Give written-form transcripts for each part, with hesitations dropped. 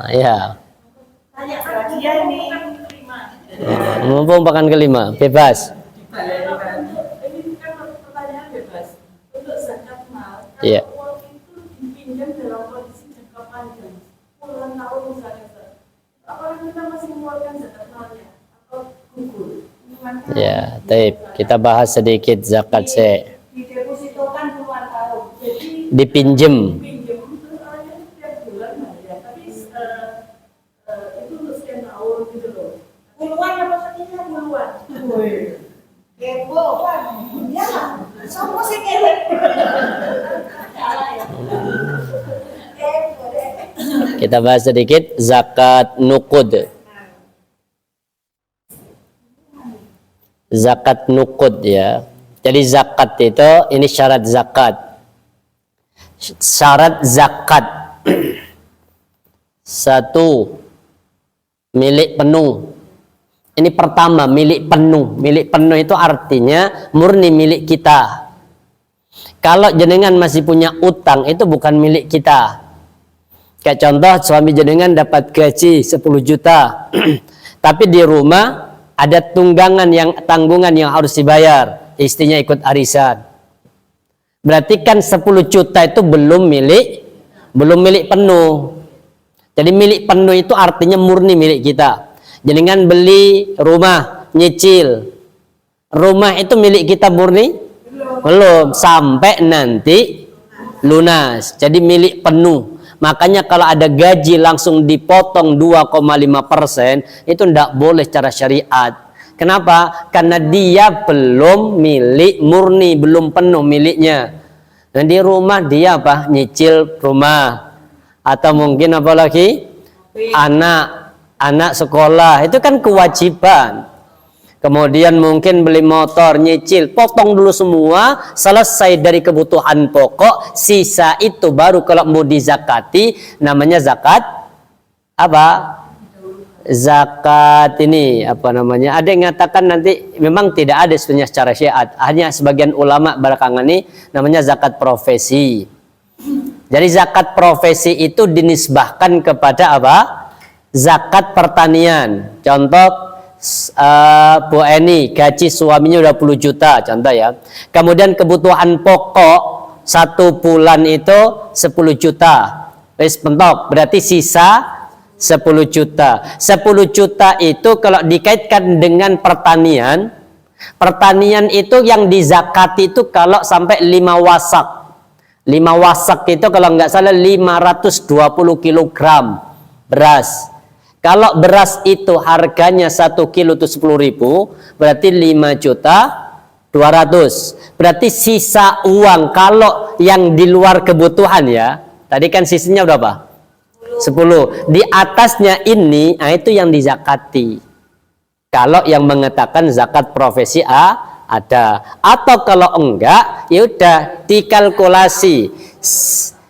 Ya. Mumpung pekan kelima, bebas. Iya. Ya, baik. Kita bahas sedikit zakat Didepositokan puluhan tahun. Jadi dipinjem. itu untuk sekian tahun gitu loh. Puluhan apa sekian puluhan? Kepo kan? Ya, semua sih kepo. Kita bahas sedikit zakat nuqud. Zakat nuqud ya. Jadi zakat itu ini syarat zakat. Syarat zakat. Satu, milik penuh. Ini pertama, milik penuh. Milik penuh itu artinya murni milik kita. Kalau jenengan masih punya utang, itu bukan milik kita. Kayak contoh, suami jenengan dapat gaji 10 juta. Tapi di rumah ada tanggungan yang harus dibayar. Istrinya ikut arisan. Berarti kan 10 juta itu belum milik penuh. Jadi milik penuh itu artinya murni milik kita. Jenengan beli rumah, nyicil. Rumah itu milik kita murni? Belum. Sampai nanti lunas. Jadi milik penuh. Makanya kalau ada gaji langsung dipotong 2,5%, itu tidak boleh secara syariat. Kenapa? Karena dia belum milik murni, belum penuh miliknya. Dan di rumah dia apa? Nyicil rumah. Atau mungkin apa lagi? Anak sekolah. Itu kan kewajiban. Kemudian mungkin beli motor, nyicil, potong dulu semua, selesai dari kebutuhan pokok, sisa itu baru kalau mau dizakati, namanya zakat apa? Zakat ini apa namanya? Ada yang mengatakan nanti memang tidak ada sebenarnya secara syariat, hanya sebagian ulama belakangan ini namanya zakat profesi. Jadi zakat profesi itu dinisbahkan kepada apa? Zakat pertanian. Contoh, Bu Eni gaji suaminya udah 10 juta contoh ya. Kemudian kebutuhan pokok 1 bulan itu 10 juta. Wis pentok, berarti sisa 10 juta. 10 juta itu kalau dikaitkan dengan pertanian, pertanian itu yang dizakati itu kalau sampai 5 wasak. 5 wasak itu kalau nggak salah 520 kilogram beras. Kalau beras itu harganya 1 kilo itu 10.000, berarti 5.200.000. Berarti sisa uang kalau yang di luar kebutuhan ya. Tadi kan sisinya berapa? 10. Di atasnya ini, nah itu yang dizakati. Kalau yang mengatakan zakat profesi ada. Atau kalau enggak, ya udah dikalkulasi.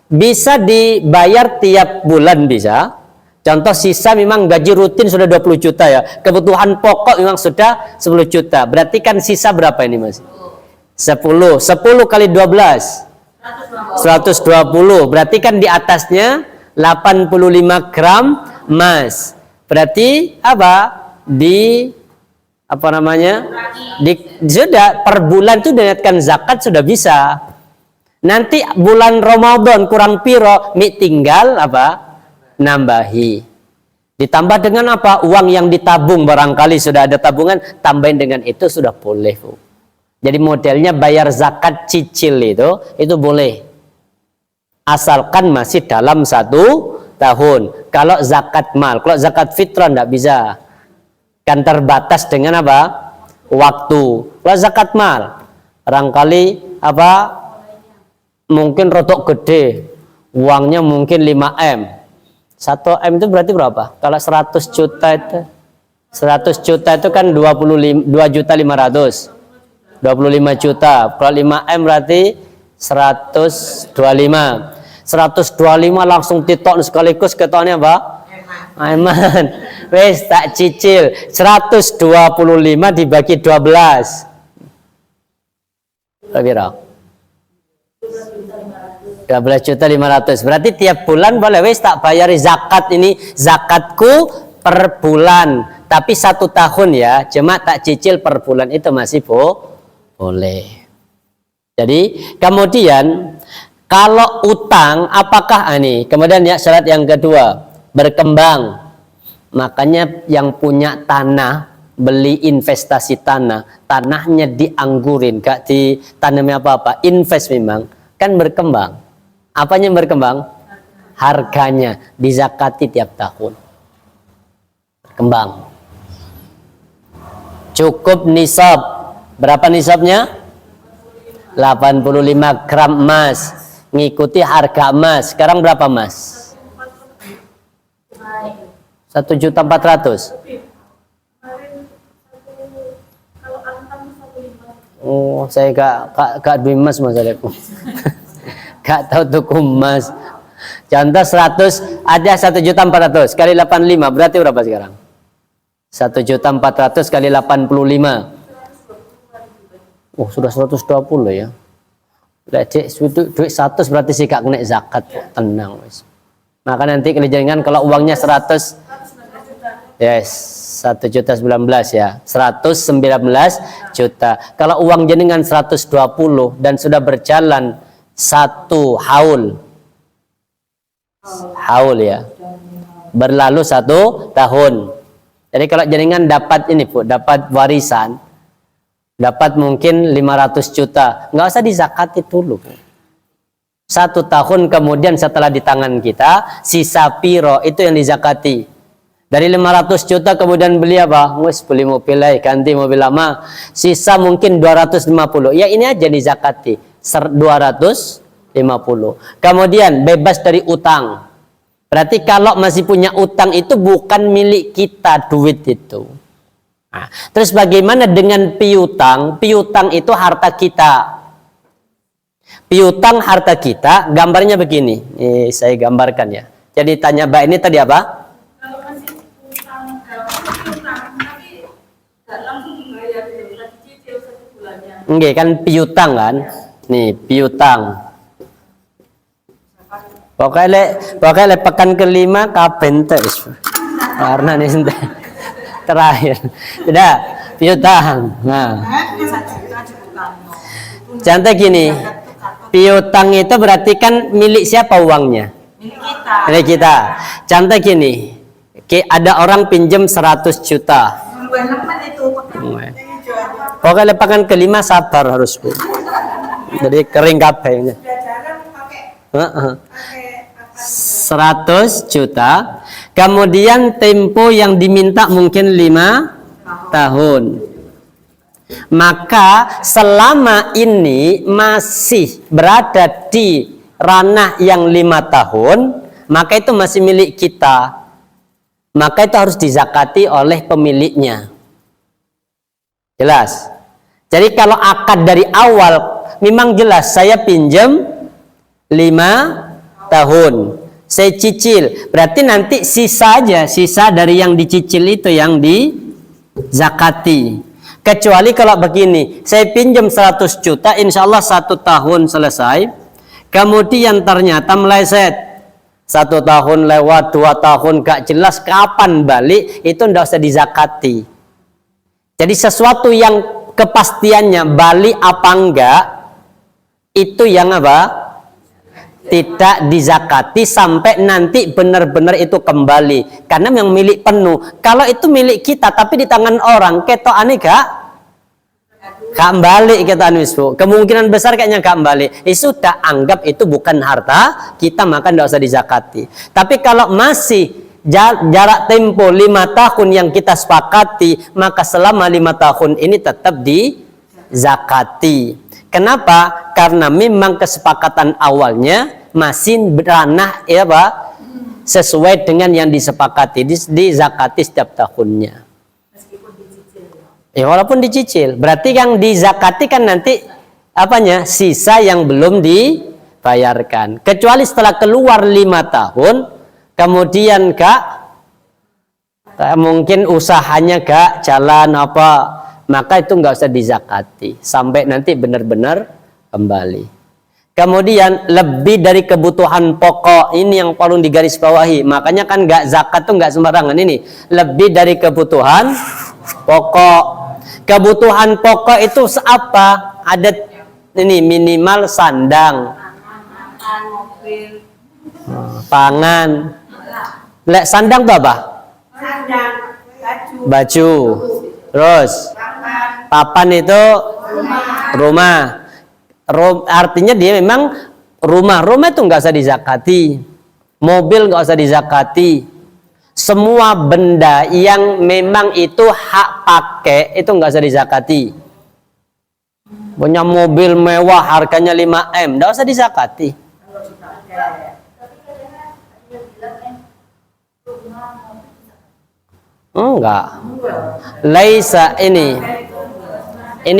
Bisa dibayar tiap bulan bisa. Contoh sisa memang gaji rutin sudah 20 juta ya. Kebutuhan pokok memang sudah 10 juta. Berarti kan sisa berapa ini Mas? 10. 10 kali 12. 120. Berarti kan di atasnya 85 gram emas. Berarti apa? Sudah per bulan itu diniatkan zakat sudah bisa. Nanti bulan Ramadan kurang piro, tinggal apa? Nambahi. Ditambah dengan apa? Uang yang ditabung, barangkali sudah ada tabungan, tambahin dengan itu sudah boleh, Bu. Jadi modelnya bayar zakat cicil itu boleh. Asalkan masih dalam 1 tahun. Kalau zakat mal, kalau zakat fitrah enggak bisa. Kan terbatas dengan apa? Waktu. Kalau zakat mal, barangkali apa? Mungkin rotok gede. Uangnya mungkin 5M. 1M itu berarti berapa? Kalau 100 juta itu 100 juta itu kan 2.500.000. 25 juta. Kalau 5M berarti 125. 125 langsung titok sekaligus ketoknya apa? Aiman. Wes tak cicil. 125 dibagi 12. Berapa? 12.500.000. Berarti tiap bulan boleh wis tak bayari zakat ini, zakatku per bulan. Tapi 1 tahun ya, cuma tak cicil per bulan itu masih boleh. Jadi kemudian kalau utang apakah ini? Kemudian ya syarat yang kedua, berkembang. Makanya yang punya tanah, beli investasi tanah, tanahnya dianggurin, gak ditanami apa-apa, invest memang, kan berkembang. Apanya yang berkembang? Harganya dizakati tiap tahun. Berkembang. Cukup nisab. Berapa nisabnya? 85 gram emas. Ngikuti harga emas. Sekarang berapa emas? 1.400.000. Oh, saya gak duit emas masalahku. Gak tahu tuku emas. Contoh 100 ada 1.400.000 kali 85 berarti berapa sekarang? 1.400.000 kali 85. Oh, sudah 120 ya. Lecek duit 100 berarti sih gak kena zakat. Tenang wis. Maka nanti kelijangan kalau uangnya 100. Yes, 1.019 ya. 119 juta. Kalau uang jenengan 120 dan sudah berjalan 1 haul ya, berlalu 1 tahun. Jadi kalau jenengan dapat ini Bu, dapat warisan, dapat mungkin 500 juta, nggak usah dizakati dulu Bu. 1 tahun kemudian setelah di tangan kita, sisa piro itu yang dizakati. Dari 500 juta kemudian beli apa? Wes beli mobil lagi, ganti mobil lama, sisa mungkin 250. Ya ini aja dizakati. 250. Kemudian bebas dari utang. Berarti kalau masih punya utang itu bukan milik kita duit itu. Nah, terus bagaimana dengan piutang? Piutang itu harta kita. Piutang harta kita, gambarnya begini. Saya gambarkan ya. Jadi tanya Mbak ini tadi apa? Kalau masih utang, tapi nggak langsung dibayar, dicicil 1 bulannya. Enggak kan piutang kan? Nih piutang. Pokoknya pekan kelima kapan terus? Karena nih terakhir. Tidak piutang. Nah. Contoh gini. Piutang itu berarti kan milik siapa uangnya? Milik kita. Contoh gini. Ada orang pinjam 100 juta. Pokoknya pekan kelima sabar harus Bu. Jadi kering kabeh. 100 juta. Kemudian tempo yang diminta mungkin 5 tahun. Maka selama ini masih berada di ranah yang 5 tahun, maka itu masih milik kita. Maka itu harus dizakati oleh pemiliknya. Jelas? Jadi kalau akad dari awal memang jelas saya pinjam 5 tahun, saya cicil, berarti nanti sisa aja, sisa dari yang dicicil itu yang dizakati. Kecuali kalau begini, saya pinjam 100 juta, insya Allah 1 tahun selesai, kemudian ternyata meleset, 1 tahun lewat, 2 tahun gak jelas kapan balik, itu tidak usah dizakati. Jadi sesuatu yang kepastiannya balik apa enggak, itu yang apa? Tidak dizakati sampai nanti benar-benar itu kembali. Karena yang milik penuh. Kalau itu milik kita tapi di tangan orang, ketokane gak balik ketokane Bu. Kemungkinan besar kayaknya gak balik. Sudah anggap itu bukan harta kita, maka tidak usah dizakati. Tapi kalau masih jarak tempo 5 tahun yang kita sepakati, maka selama 5 tahun ini tetap dizakati. Kenapa? Karena memang kesepakatan awalnya masih beranah ya Pak, sesuai dengan yang disepakati, dizakati setiap tahunnya. Meskipun dicicil. Ya walaupun dicicil, berarti yang dizakati kan nanti apanya? Sisa yang belum dibayarkan. Kecuali setelah keluar 5 tahun, kemudian mungkin usahanya gak jalan apa, maka itu nggak usah dizakati sampai nanti benar-benar kembali. Kemudian lebih dari kebutuhan pokok, ini yang perlu digarisbawahi. Makanya kan nggak zakat tuh nggak sembarangan ini. Lebih dari kebutuhan pokok. Kebutuhan pokok itu apa? Ada ini minimal sandang, makan, mobil, pangan. Lek sandang tuh apa? sandang, baju, Baju. Terus makan, papan itu rumah. Artinya dia memang rumah itu nggak usah dizakati, mobil nggak usah dizakati, semua benda yang memang itu hak pakai itu nggak usah dizakati. Punya mobil mewah harganya 5M nggak usah dizakati. Enggak. Laisa ini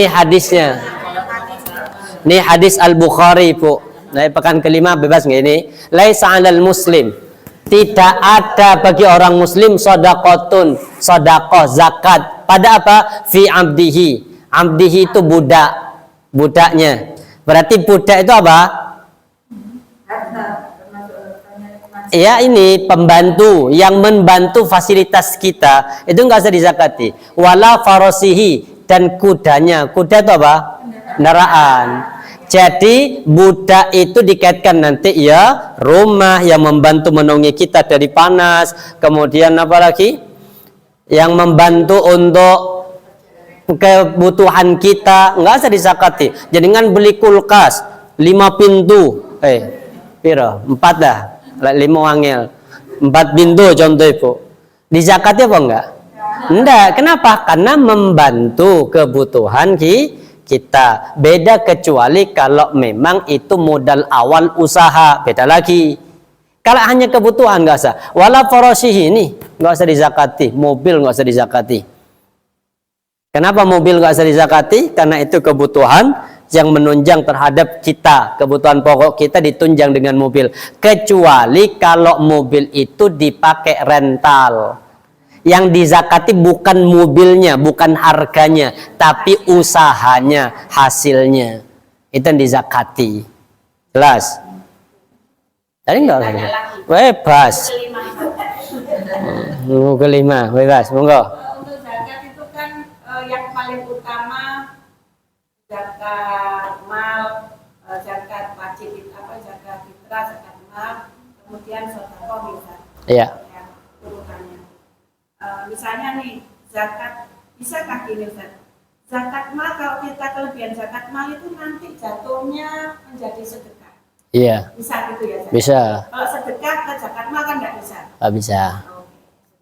hadisnya. Ini hadis Al-Bukhari, Bu. Nah, pekan kelima bebas nggak ini? Laisa 'alal muslim. Tidak ada bagi orang muslim sedekahun, sedekah zakat pada apa? Fi abdihi. Abdihi itu budak, budaknya. Berarti budak itu apa? Ya ini pembantu yang membantu fasilitas kita itu nggak usah dizakati. Wala farosihi dan kudanya. Kuda itu apa? Kendaraan. Jadi budak itu dikaitkan nanti ya rumah yang membantu menaungi kita dari panas. Kemudian apa lagi? Yang membantu untuk kebutuhan kita nggak usah dizakati. Jadi dengan beli kulkas 5 pintu, piro 4 dah, 5 wangil 4 pintu contoh Ibu. Dizakati apa enggak? Enggak. Kenapa? Karena membantu kebutuhan kita. Beda kecuali kalau memang itu modal awal usaha, beda lagi. Kalau hanya kebutuhan nggak usah. Wala farasihi ini nggak usah dizakati, mobil nggak usah dizakati. Kenapa mobil nggak usah dizakati? Karena itu kebutuhan yang menunjang terhadap kita, kebutuhan pokok kita ditunjang dengan mobil. Kecuali kalau mobil itu dipakai rental. Yang dizakati bukan mobilnya, bukan harganya, tapi usahanya, hasilnya. Itu yang dizakati. Jelas? Tadi enggak usah. Bebas. Kelima, bebas. Monggo. Untuk zakat itu kan yang paling utama zakat mal, zakat wajib apa zakat fitrah, zakat mal, kemudian sedekah misalnya. Iya. Urutannya. Misalnya nih zakat bisakah gini Ustaz? Zakat mal kalau kita kelebihan zakat mal itu nanti jatuhnya menjadi sedekah. Iya. Bisa gitu ya? Zakat? Bisa. Kalau sedekah ke zakat mal kan nggak bisa. Nggak bisa.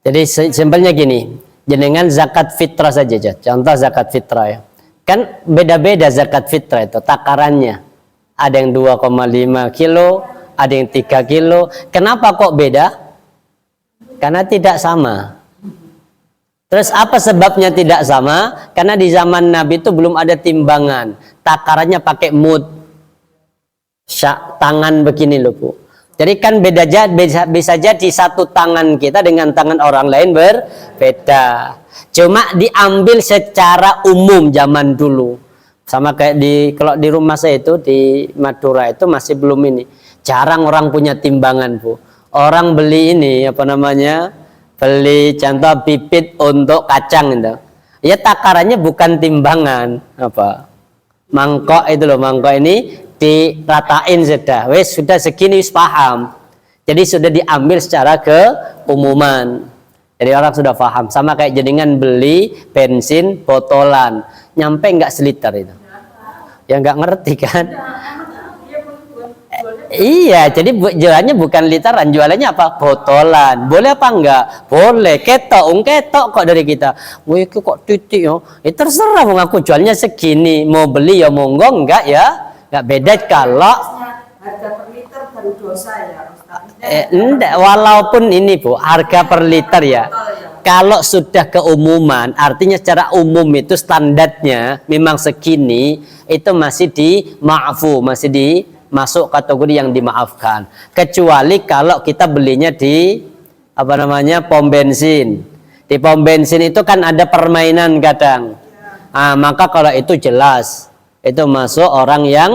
Jadi simpelnya gini, jenengan zakat fitrah saja, contoh zakat fitrah ya. Kan beda-beda zakat fitrah itu takarannya. Ada yang 2,5 kilo, ada yang 3 kilo. Kenapa kok beda? Karena tidak sama. Terus apa sebabnya tidak sama? Karena di zaman Nabi itu belum ada timbangan. Takarannya pakai mud. Tangan begini loh Bu. Jadi kan bisa jadi satu tangan kita dengan tangan orang lain berbeda. Cuma diambil secara umum zaman dulu. Sama kayak kalau di rumah saya itu di Madura itu masih belum ini. Jarang orang punya timbangan Bu. Orang beli ini apa namanya? Beli contoh bibit untuk kacang itu. Ya takarannya bukan timbangan apa? Mangkok itu loh, mangkok ini diratain sudah segini paham. Jadi sudah diambil secara keumuman. Jadi orang sudah paham. Sama kayak jenengan beli bensin botolan, nyampe nggak seliter itu? Ya nggak ngerti kan? Iya, jadi jualannya bukan literan, jualannya apa? Botolan. Boleh apa enggak? Boleh. Ketok kok dari kita. Wih, kok titik yo. Terserah mau aku jualnya segini. Mau beli ya monggo, enggak ya? Enggak beda kalau harga per liter baru dosa ya Ustaz. enggak, walaupun ini Bu, harga per liter ya. Kalau sudah keumuman, artinya secara umum itu standarnya memang segini, itu masih dimaafu, masih masuk kategori yang dimaafkan. Kecuali kalau kita belinya di apa namanya pom bensin. Di pom bensin itu kan ada permainan kadang. Maka kalau itu jelas itu masuk orang yang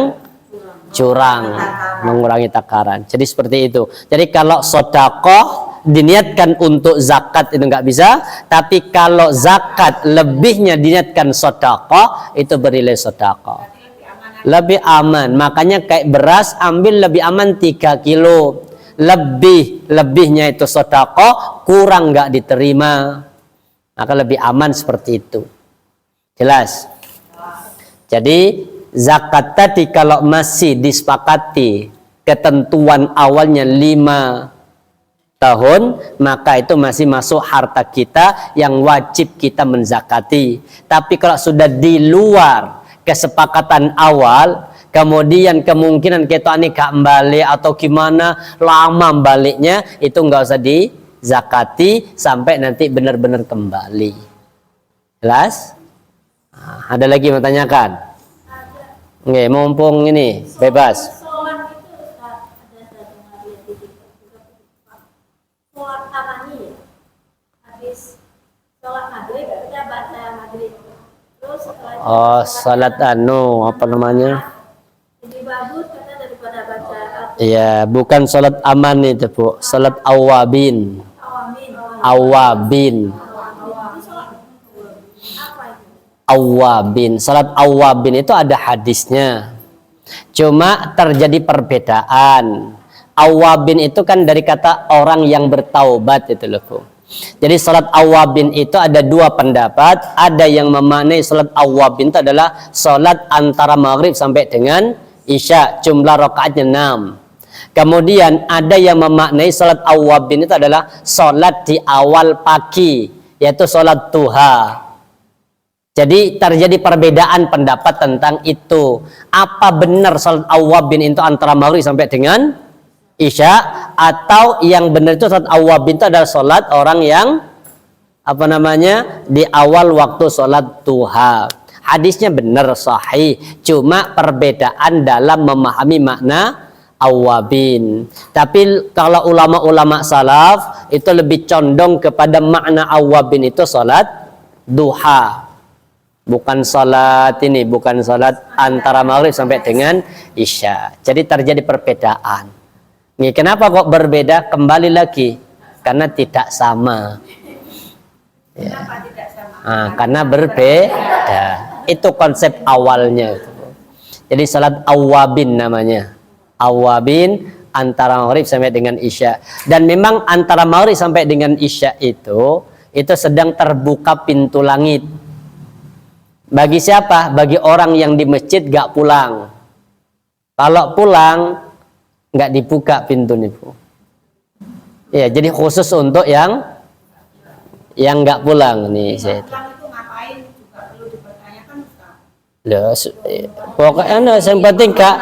curang, mengurangi takaran. Jadi seperti itu. Jadi kalau sodakoh diniatkan untuk zakat itu nggak bisa, tapi kalau zakat lebihnya diniatkan sodakoh itu bernilai sodakoh. Lebih aman. Makanya kayak beras ambil lebih aman 3 kilo. Lebihnya itu sodakoh, kurang nggak diterima. Maka lebih aman seperti itu. Jelas? Jadi zakat tadi kalau masih disepakati ketentuan awalnya 5 tahun, maka itu masih masuk harta kita yang wajib kita menzakati. Tapi kalau sudah di luar kesepakatan awal, kemudian kemungkinan kita ini gak balik atau gimana, lama baliknya, itu nggak usah dizakati sampai nanti benar-benar kembali. Jelas? Nah, ada lagi mau tanyakan? Oke, mumpung ini bebas. Sholat itu ada satu Maria titik sholat amani ya. Habis sholat maghrib kita baca maghrib. Terus setelah Salat apa namanya? lebih bagus karena daripada baca Iya, bukan salat aman itu, Bu. Salat awabin. awamin. Awabin. Itu sholat apa itu? Awabin. Salat awabin itu ada hadisnya. Cuma terjadi perbedaan. Awabin itu kan dari kata orang yang bertaubat itu loh, Bu. Jadi salat awabin itu ada 2 pendapat. Ada yang memaknai salat awabin itu adalah salat antara maghrib sampai dengan isya, jumlah rakaatnya 6. Kemudian ada yang memaknai salat awabin itu adalah salat di awal pagi, yaitu salat duha. Jadi terjadi perbedaan pendapat tentang itu. Apa benar salat awabin itu antara maghrib sampai dengan isya, atau yang benar itu salat awabin itu adalah salat orang yang apa namanya di awal waktu salat duha. Hadisnya benar sahih, cuma perbedaan dalam memahami makna awabin. Tapi kalau ulama-ulama salaf itu lebih condong kepada makna awabin itu salat duha. Bukan salat ini, bukan salat antara maghrib sampai dengan isya. Jadi terjadi perbedaan. Nih, kenapa kok berbeda? Kembali lagi karena tidak sama. Kenapa tidak sama? Nah, karena berbeda. Itu konsep awalnya. Jadi salat awabin namanya. Awabin antara maghrib sampai dengan isya. Dan memang antara maghrib sampai dengan isya itu sedang terbuka pintu langit. Bagi siapa? Bagi orang yang di masjid gak pulang. Kalau pulang nggak dibuka pintu nih, Bu. Ya, jadi khusus untuk yang nggak pulang nih saya. Pulang itu ngapain juga perlu dipertanyakan, Ustaz. Loh, pokoknya yang penting Kak.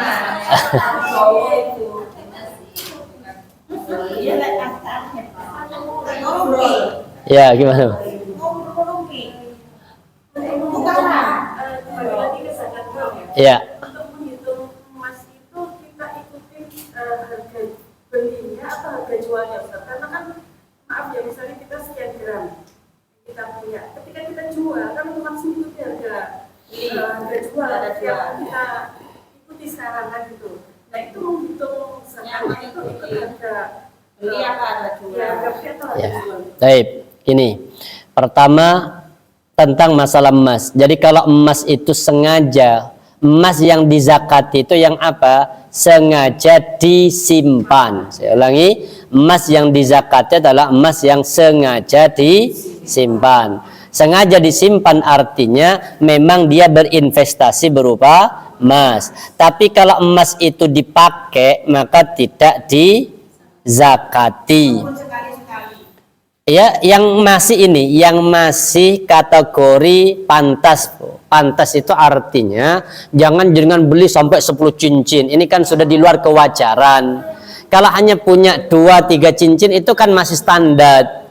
Iya, lah antaranya. Ngobrol. Ya, gimana? Ngobrol Ki. Kembali lagi ke zakat uang ya. Ya. Untuk menghitung emas itu kita ikutin harga belinya atau harga jualnya, Ustaz? Karena kan maaf ya, misalnya kita sekian gram kita punya, ketika kita jual kan langsung ikuti harga jual yang kita ikuti sekarang kan gitu. Nah itu menghitung zakatnya itu ikut harga Beli apa ada jual? ya harga beli atau harga Ya. jual. Baik, ini. Pertama tentang masalah emas. Jadi kalau emas itu sengaja, emas yang dizakati itu yang apa? Sengaja disimpan. Saya ulangi, emas yang dizakati adalah emas yang sengaja disimpan. Sengaja disimpan artinya memang dia berinvestasi berupa emas. Tapi kalau emas itu dipakai maka tidak dizakati. Sekali-sekali. Ya, yang masih kategori pantas. Pantas itu artinya jangan beli sampai 10 cincin. Ini kan sudah di luar kewajaran. Kalau hanya punya 2-3 cincin itu kan masih standar.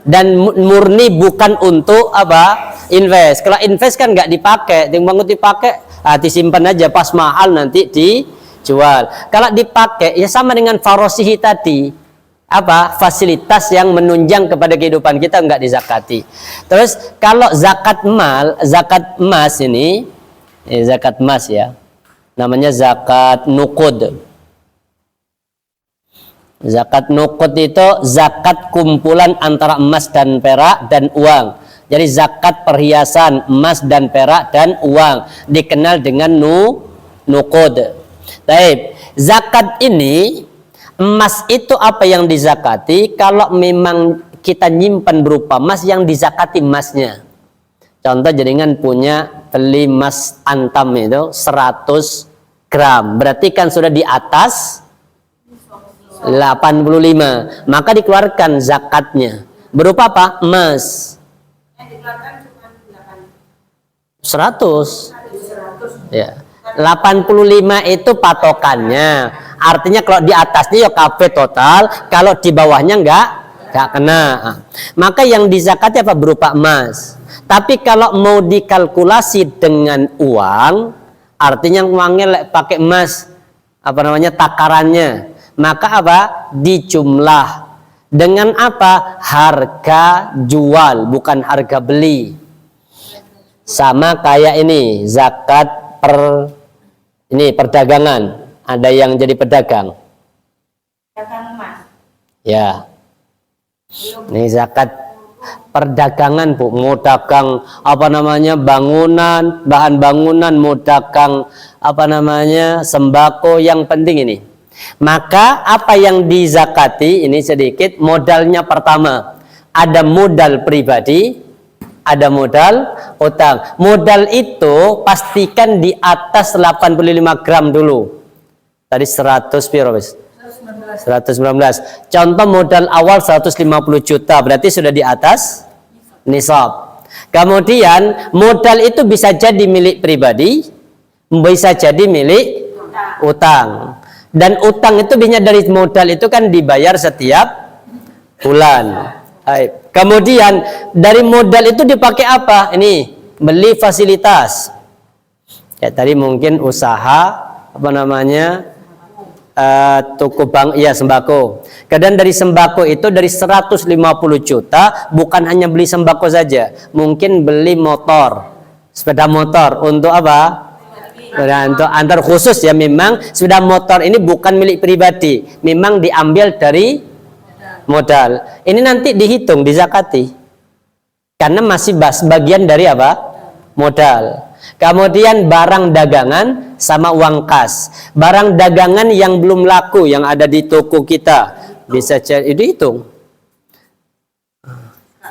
Dan murni bukan untuk apa? Invest. Kalau invest kan nggak dipakai, timbang dipakai, disimpan aja, pas mahal nanti dijual. Kalau dipakai ya sama dengan farosihi tadi. Apa fasilitas yang menunjang kepada kehidupan kita nggak dizakati. Terus kalau zakat emas ini zakat emas ya, namanya zakat nuqud. Zakat nuqud itu zakat kumpulan antara emas dan perak dan uang. Jadi zakat perhiasan emas dan perak dan uang dikenal dengan nuqud. Baik, zakat ini emas itu apa yang dizakati? Kalau memang kita nyimpan berupa emas, yang dizakati emasnya. Contoh jaringan punya beli emas antam itu 100 gram, berarti kan sudah di atas 85, maka dikeluarkan zakatnya berupa apa? Emas. Yang dikeluarkan cuma 100. Ya. 85 itu patokannya. Artinya kalau di atasnya ya KB total, kalau di bawahnya enggak kena. Maka yang dizakati apa? Berupa emas. Tapi kalau mau dikalkulasi dengan uang, artinya uangnya pakai emas, apa namanya, takarannya, maka apa? Dijumlah dengan apa? Harga jual, bukan harga beli. Sama kayak ini zakat perdagangan. Ada yang jadi pedagang. dagang emas. Ya. Ini zakat perdagangan, Bu. Mau dagang apa namanya? Bangunan, bahan bangunan, mau dagang apa namanya? Sembako, yang penting ini. Maka apa yang dizakati ini sedikit modalnya. Pertama, ada modal pribadi, ada modal utang. Modal itu pastikan di atas 85 gram dulu. Tadi 100 piro, 119. Contoh modal awal 150 juta, berarti sudah di atas nisab. Kemudian modal itu bisa jadi milik pribadi, bisa jadi milik utang. Dan utang itu biasanya dari modal itu kan dibayar setiap bulan. Kemudian dari modal itu dipakai apa? Ini beli fasilitas. Ya tadi mungkin usaha apa namanya? Toko bank, iya sembako. Kemudian dari sembako itu dari 150 juta bukan hanya beli sembako saja, mungkin beli motor, sepeda motor untuk apa? Untuk antar khusus ya. Memang sepeda motor ini bukan milik pribadi, memang diambil dari modal. Ini nanti dihitung, dizakati, karena masih bagian dari apa? Modal. Kemudian barang dagangan sama uang kas. Barang dagangan yang belum laku yang ada di toko kita bisa dihitung.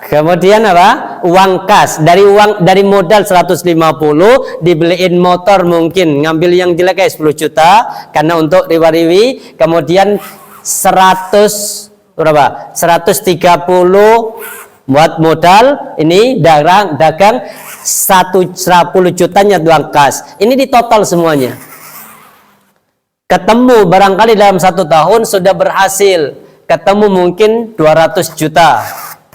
Kemudian apa? Uang kas. Dari modal 150 dibeliin motor, mungkin ngambil yang jelek 10 juta karena untuk riwa-riwi. Kemudian 100 berapa? 130 buat modal, ini dagang 110 jutanya uang kas. Ini di total semuanya. Ketemu barangkali dalam 1 tahun sudah berhasil. Ketemu mungkin 200 juta.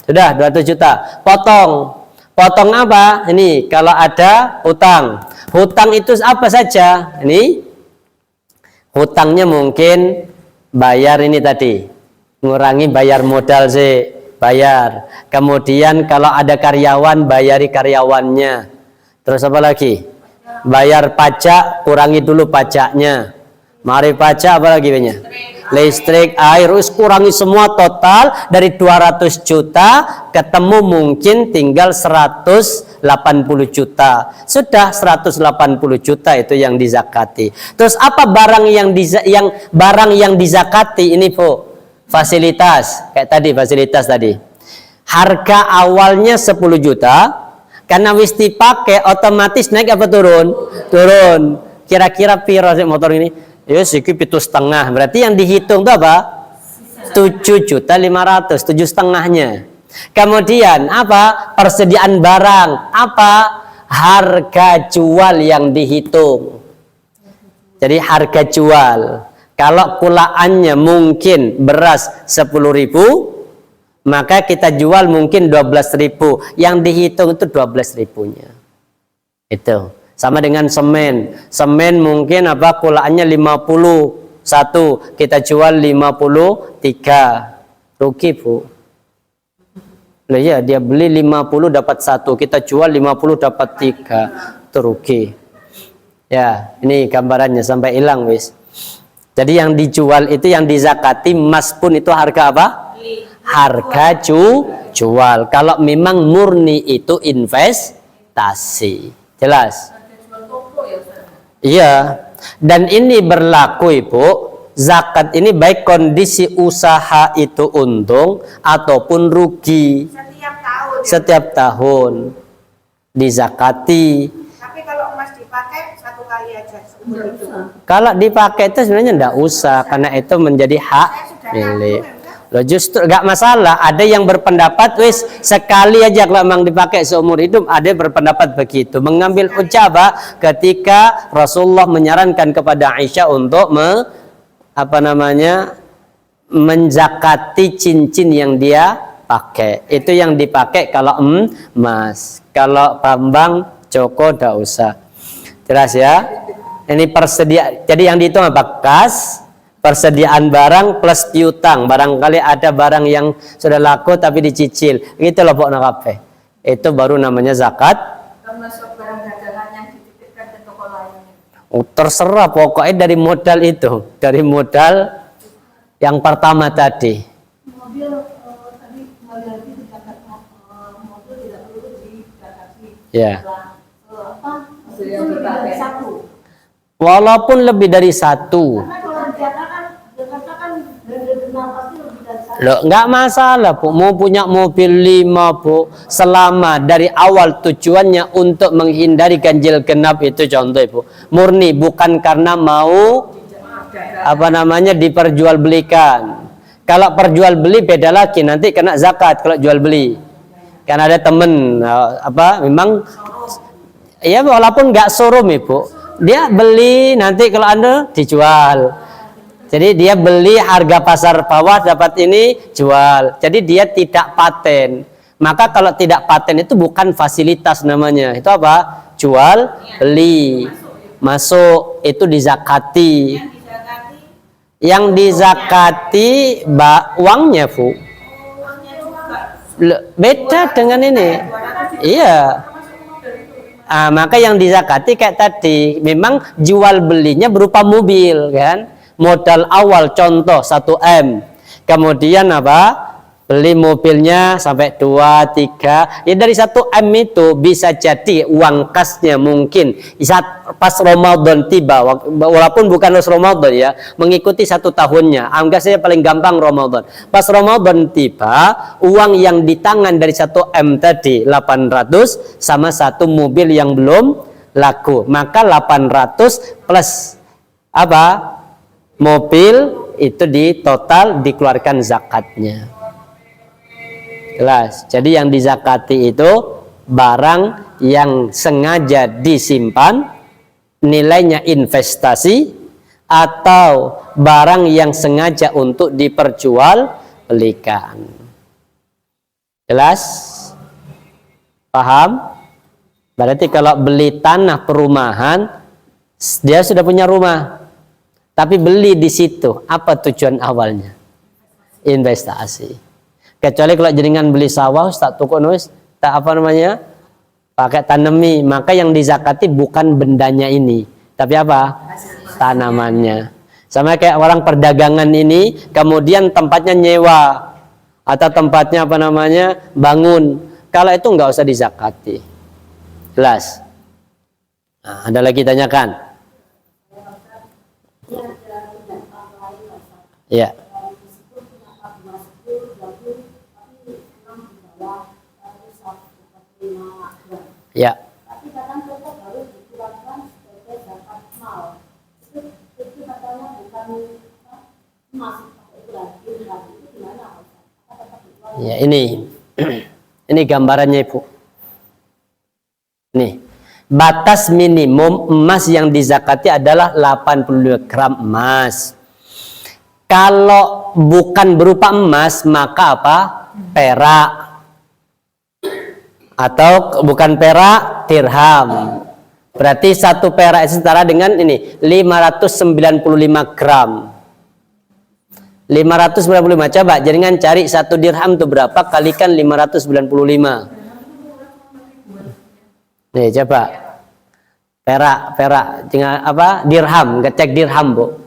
Sudah 200 juta. Potong apa? Ini kalau ada hutang. Hutang itu apa saja? Ini hutangnya mungkin bayar ini tadi. Ngurangi bayar modal sih, bayar. Kemudian kalau ada karyawan, bayari karyawannya. Terus apa lagi? Bayar pajak, kurangi dulu pajaknya. Mari pajak apa lagi banyak? Listrik, air, kurangi semua. Total dari 200 juta ketemu mungkin tinggal 180 juta. Sudah 180 juta itu yang dizakati. Terus apa barang yang dizakati ini, Bu? Fasilitas, kayak tadi fasilitas tadi. Harga awalnya 10 juta, karena wis dipakai otomatis naik apa turun? Turun. Kira-kira piro sih motor ini? Ya sedikit 7,5. Berarti yang dihitung itu apa? 7.500.000, 7,5-nya. Kemudian apa? Persediaan barang. Apa? Harga jual yang dihitung. Jadi harga jual. Kalau kulaannya mungkin beras 10.000, maka kita jual mungkin 12.000. Yang dihitung itu 12.000-nya. Itu. Sama dengan semen. Semen mungkin apa? Kulaannya 51, kita jual 53. Rugi, Bu. Lah ya, dia beli 50 dapat 1, kita jual 50 dapat 3. Itu rugi. Ya, ini gambarannya sampai hilang wis. Jadi yang dijual itu yang dizakati emas pun itu harga apa? Harga jual. Kalau memang murni itu investasi. Jelas? Iya. Dan ini berlaku Ibu, zakat ini baik kondisi usaha itu untung ataupun rugi. Setiap tahun. Setiap tahun dizakati. Tapi kalau emas dipakai satu kali aja seumur hidup. Kalau dipakai itu sebenarnya enggak usah karena itu menjadi hak milik. Loh justru enggak masalah. Ada yang berpendapat wis sekali aja kalau memang dipakai seumur hidup. Ada yang berpendapat begitu. Mengambil ucapan ketika Rasulullah menyarankan kepada Aisyah untuk menzakati cincin yang dia pakai. Itu yang dipakai kalau emas. Kalau Bambang Joko enggak usah. Jelas ya? Ini persediaan. Jadi yang dihitung apa? Kas, persediaan barang plus piutang. Barangkali ada barang yang sudah laku tapi dicicil. Gitu loh pokoknya kabeh. Itu baru namanya zakat. Termasuk barang dagangan yang dititipkan ke toko lain. Oh, terserah pokoknya dari modal itu. Dari modal yang pertama tadi. Mobil tadi kembali lagi ke zakat mobil tidak perlu dizakati. Ya. Itu lebih dari satu. Walaupun lebih dari satu. Karena kalau Jakarta kan benar-benar pasti lebih dari satu. Loh, nggak masalah Bu, mau punya mobil 5 Bu, selama dari awal tujuannya untuk menghindari ganjil genap itu contoh Bu, murni bukan karena mau diperjualbelikan. Kalau perjual beli beda lagi, nanti kena zakat kalau jual beli. Karena ada temen memang ya walaupun nggak showroom Ibu, dia beli nanti kalau Anda dijual. Jadi dia beli harga pasar bawah dapat ini jual. Jadi dia tidak paten. Maka kalau tidak paten itu bukan fasilitas namanya. Itu apa? Jual, beli. Masuk itu dizakati. Yang dizakati uangnya, Bu. Beda dengan ini. Iya. Maka yang dizakati kayak tadi, memang jual belinya berupa mobil kan, modal awal contoh 1 M, kemudian beli mobilnya sampai 2, 3, ya dari 1 M itu bisa jadi uang kasnya mungkin saat pas Ramadan tiba, walaupun bukan pas Ramadan ya, mengikuti 1 tahunnya, anggap saja paling gampang Ramadan. Pas Ramadan tiba, uang yang di tangan dari 1 M tadi 800 sama 1 mobil yang belum laku, maka 800 plus mobil itu di total dikeluarkan zakatnya. Jelas. Jadi yang dizakati itu barang yang sengaja disimpan, nilainya investasi, atau barang yang sengaja untuk diperjualbelikan. Jelas? Paham? Berarti kalau beli tanah perumahan, dia sudah punya rumah, tapi beli di situ, apa tujuan awalnya? Investasi. Kecuali kalau jenengan beli sawah, tak tukun pakai tanami, maka yang dizakati bukan bendanya ini, tapi apa? Tanamannya. Sama kayak orang perdagangan ini, kemudian tempatnya nyewa atau tempatnya bangun. Kalau itu nggak usah dizakati. Jelas? Nah, ada lagi tanyakan? Ya. Ya. Tapi kadang tetap harus dikeluarkan sebagai zakat mal. Itu katanya bukan emas, itu lagi itu gimana? Ya ini gambarannya Ibu. Nih, batas minimum emas yang dizakati adalah 82 gram emas. Kalau bukan berupa emas, maka perak. Atau bukan perak, dirham. Berarti 1 perak setara dengan ini 595 gram. 595, coba jaringan cari 1 dirham itu berapa kalikan 595. Nih coba. Perak, dengan apa? Dirham, ngecek dirham, Bu.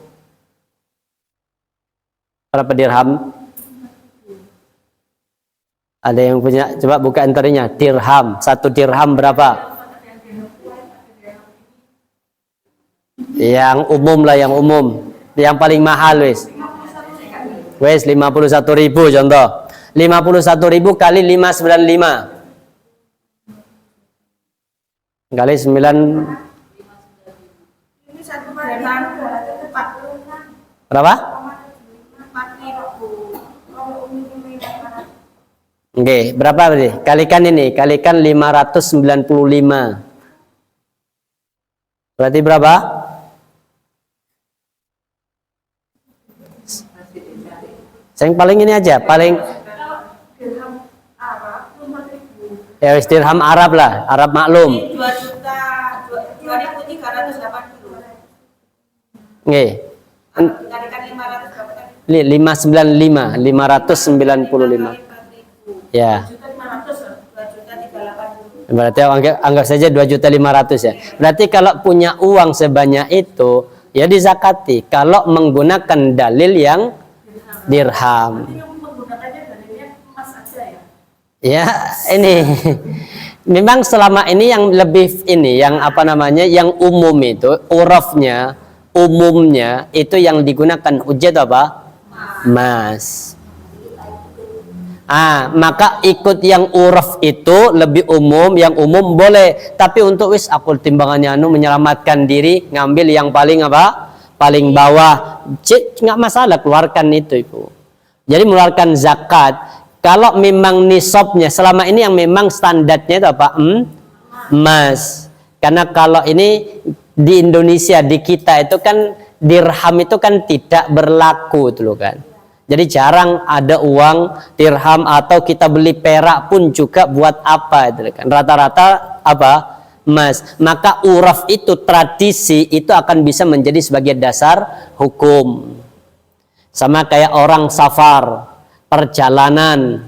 Berapa dirham? Ada yang punya? Coba buka enterinya. Dirham, 1 dirham berapa? Yang umum lah, yang umum. Yang paling mahal wis. Wis 51.000 contoh. 51.000 kali 595. Kali 9 Ini 1 dirham 4 berapa? 4.000. Oke, berapa berarti? Kalikan ini, kalikan 595. Berarti berapa? Yang paling ini aja, paling Dirham Arab 5.000. ya wis dirham Arab lah, Arab maklum. Ini 2.300.080. Oke. Kalikan 500 berapa tadi? 595, 595. Ya. 2.500.000. Berarti anggap saja 2.500.000 ya. Berarti kalau punya uang sebanyak itu ya dizakati kalau menggunakan dalil yang dirham. Yang menggunakannya dalilnya emas aja ya. Ya, ini memang selama ini yang lebih ini yang apa namanya yang umum itu urafnya umumnya itu yang digunakan hujjah apa? Emas. Maka ikut yang uraf itu lebih umum, yang umum boleh. Tapi untuk wis aku timbangannya menyelamatkan diri, ngambil yang paling apa? Paling bawah. Nggak masalah, keluarkan itu Ibu. Jadi mengeluarkan zakat kalau memang nisabnya selama ini yang memang standarnya itu apa? Emas. Karena kalau ini di Indonesia di kita itu kan dirham itu kan tidak berlaku itu loh kan. Jadi jarang ada uang dirham atau kita beli perak pun juga buat apa itu kan. Rata-rata apa? Emas. Maka uraf itu tradisi itu akan bisa menjadi sebagai dasar hukum. Sama kayak orang safar, perjalanan.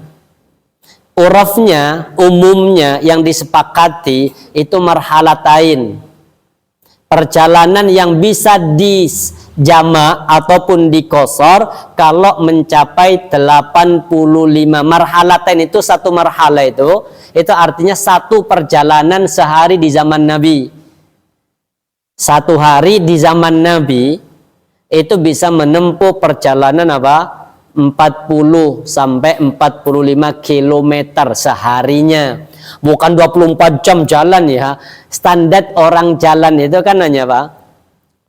Urafnya, umumnya yang disepakati itu marhalatain. Perjalanan yang bisa dijama ataupun dikosor kalau mencapai 85 marhalatain itu satu marhala itu artinya satu perjalanan sehari di zaman Nabi. Satu hari di zaman Nabi itu bisa menempuh perjalanan apa? 40 sampai 45 kilometer seharinya. Bukan 24 jam jalan ya. Standar orang jalan itu kan hanya apa?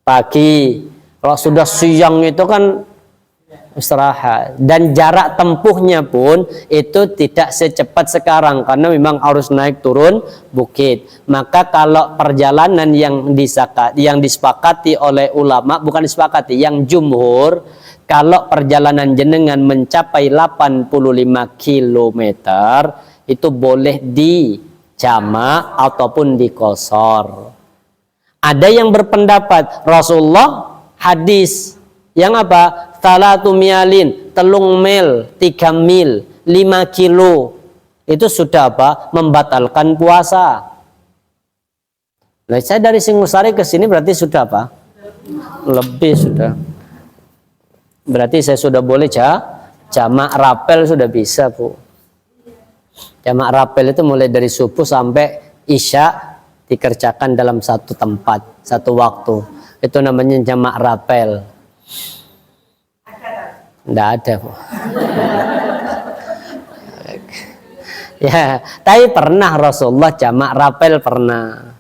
Pagi. Kalau sudah siang itu kan istirahat. Dan jarak tempuhnya pun itu tidak secepat sekarang karena memang harus naik turun bukit. Maka kalau perjalanan yang disepakati oleh ulama, bukan disepakati, yang jumhur, kalau perjalanan jenengan mencapai 85 km itu boleh dijama ataupun dikosor. Ada yang berpendapat Rasulullah hadis yang apa? Salatu mialin, telung mil, 3 mil, 5 kilo. Itu sudah apa? Membatalkan puasa. Nah, saya dari Singosari ke sini berarti sudah apa? Lebih sudah. Berarti saya sudah boleh jamak rapel sudah bisa, Bu. Jamak rapel itu mulai dari subuh sampai isya dikerjakan dalam satu tempat, satu waktu. Itu namanya jamak rapel. Tidak ada, Bu. Ya, tapi pernah Rasulullah jamak rapel pernah.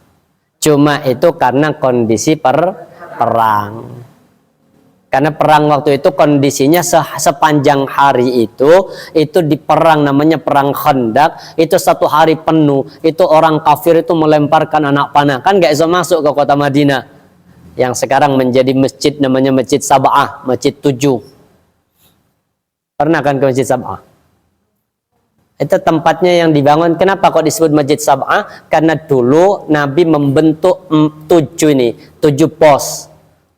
Cuma itu karena kondisi perang. Karena perang waktu itu kondisinya sepanjang hari itu di perang namanya perang Khandaq, itu satu hari penuh. Itu orang kafir itu melemparkan anak panah, kan gak bisa masuk ke kota Madinah. Yang sekarang menjadi masjid namanya Masjid Sab'ah, Masjid 7. Pernah kan ke Masjid Sab'ah? Itu tempatnya yang dibangun. Kenapa kok disebut Masjid Sab'ah? Karena dulu Nabi membentuk 7 pos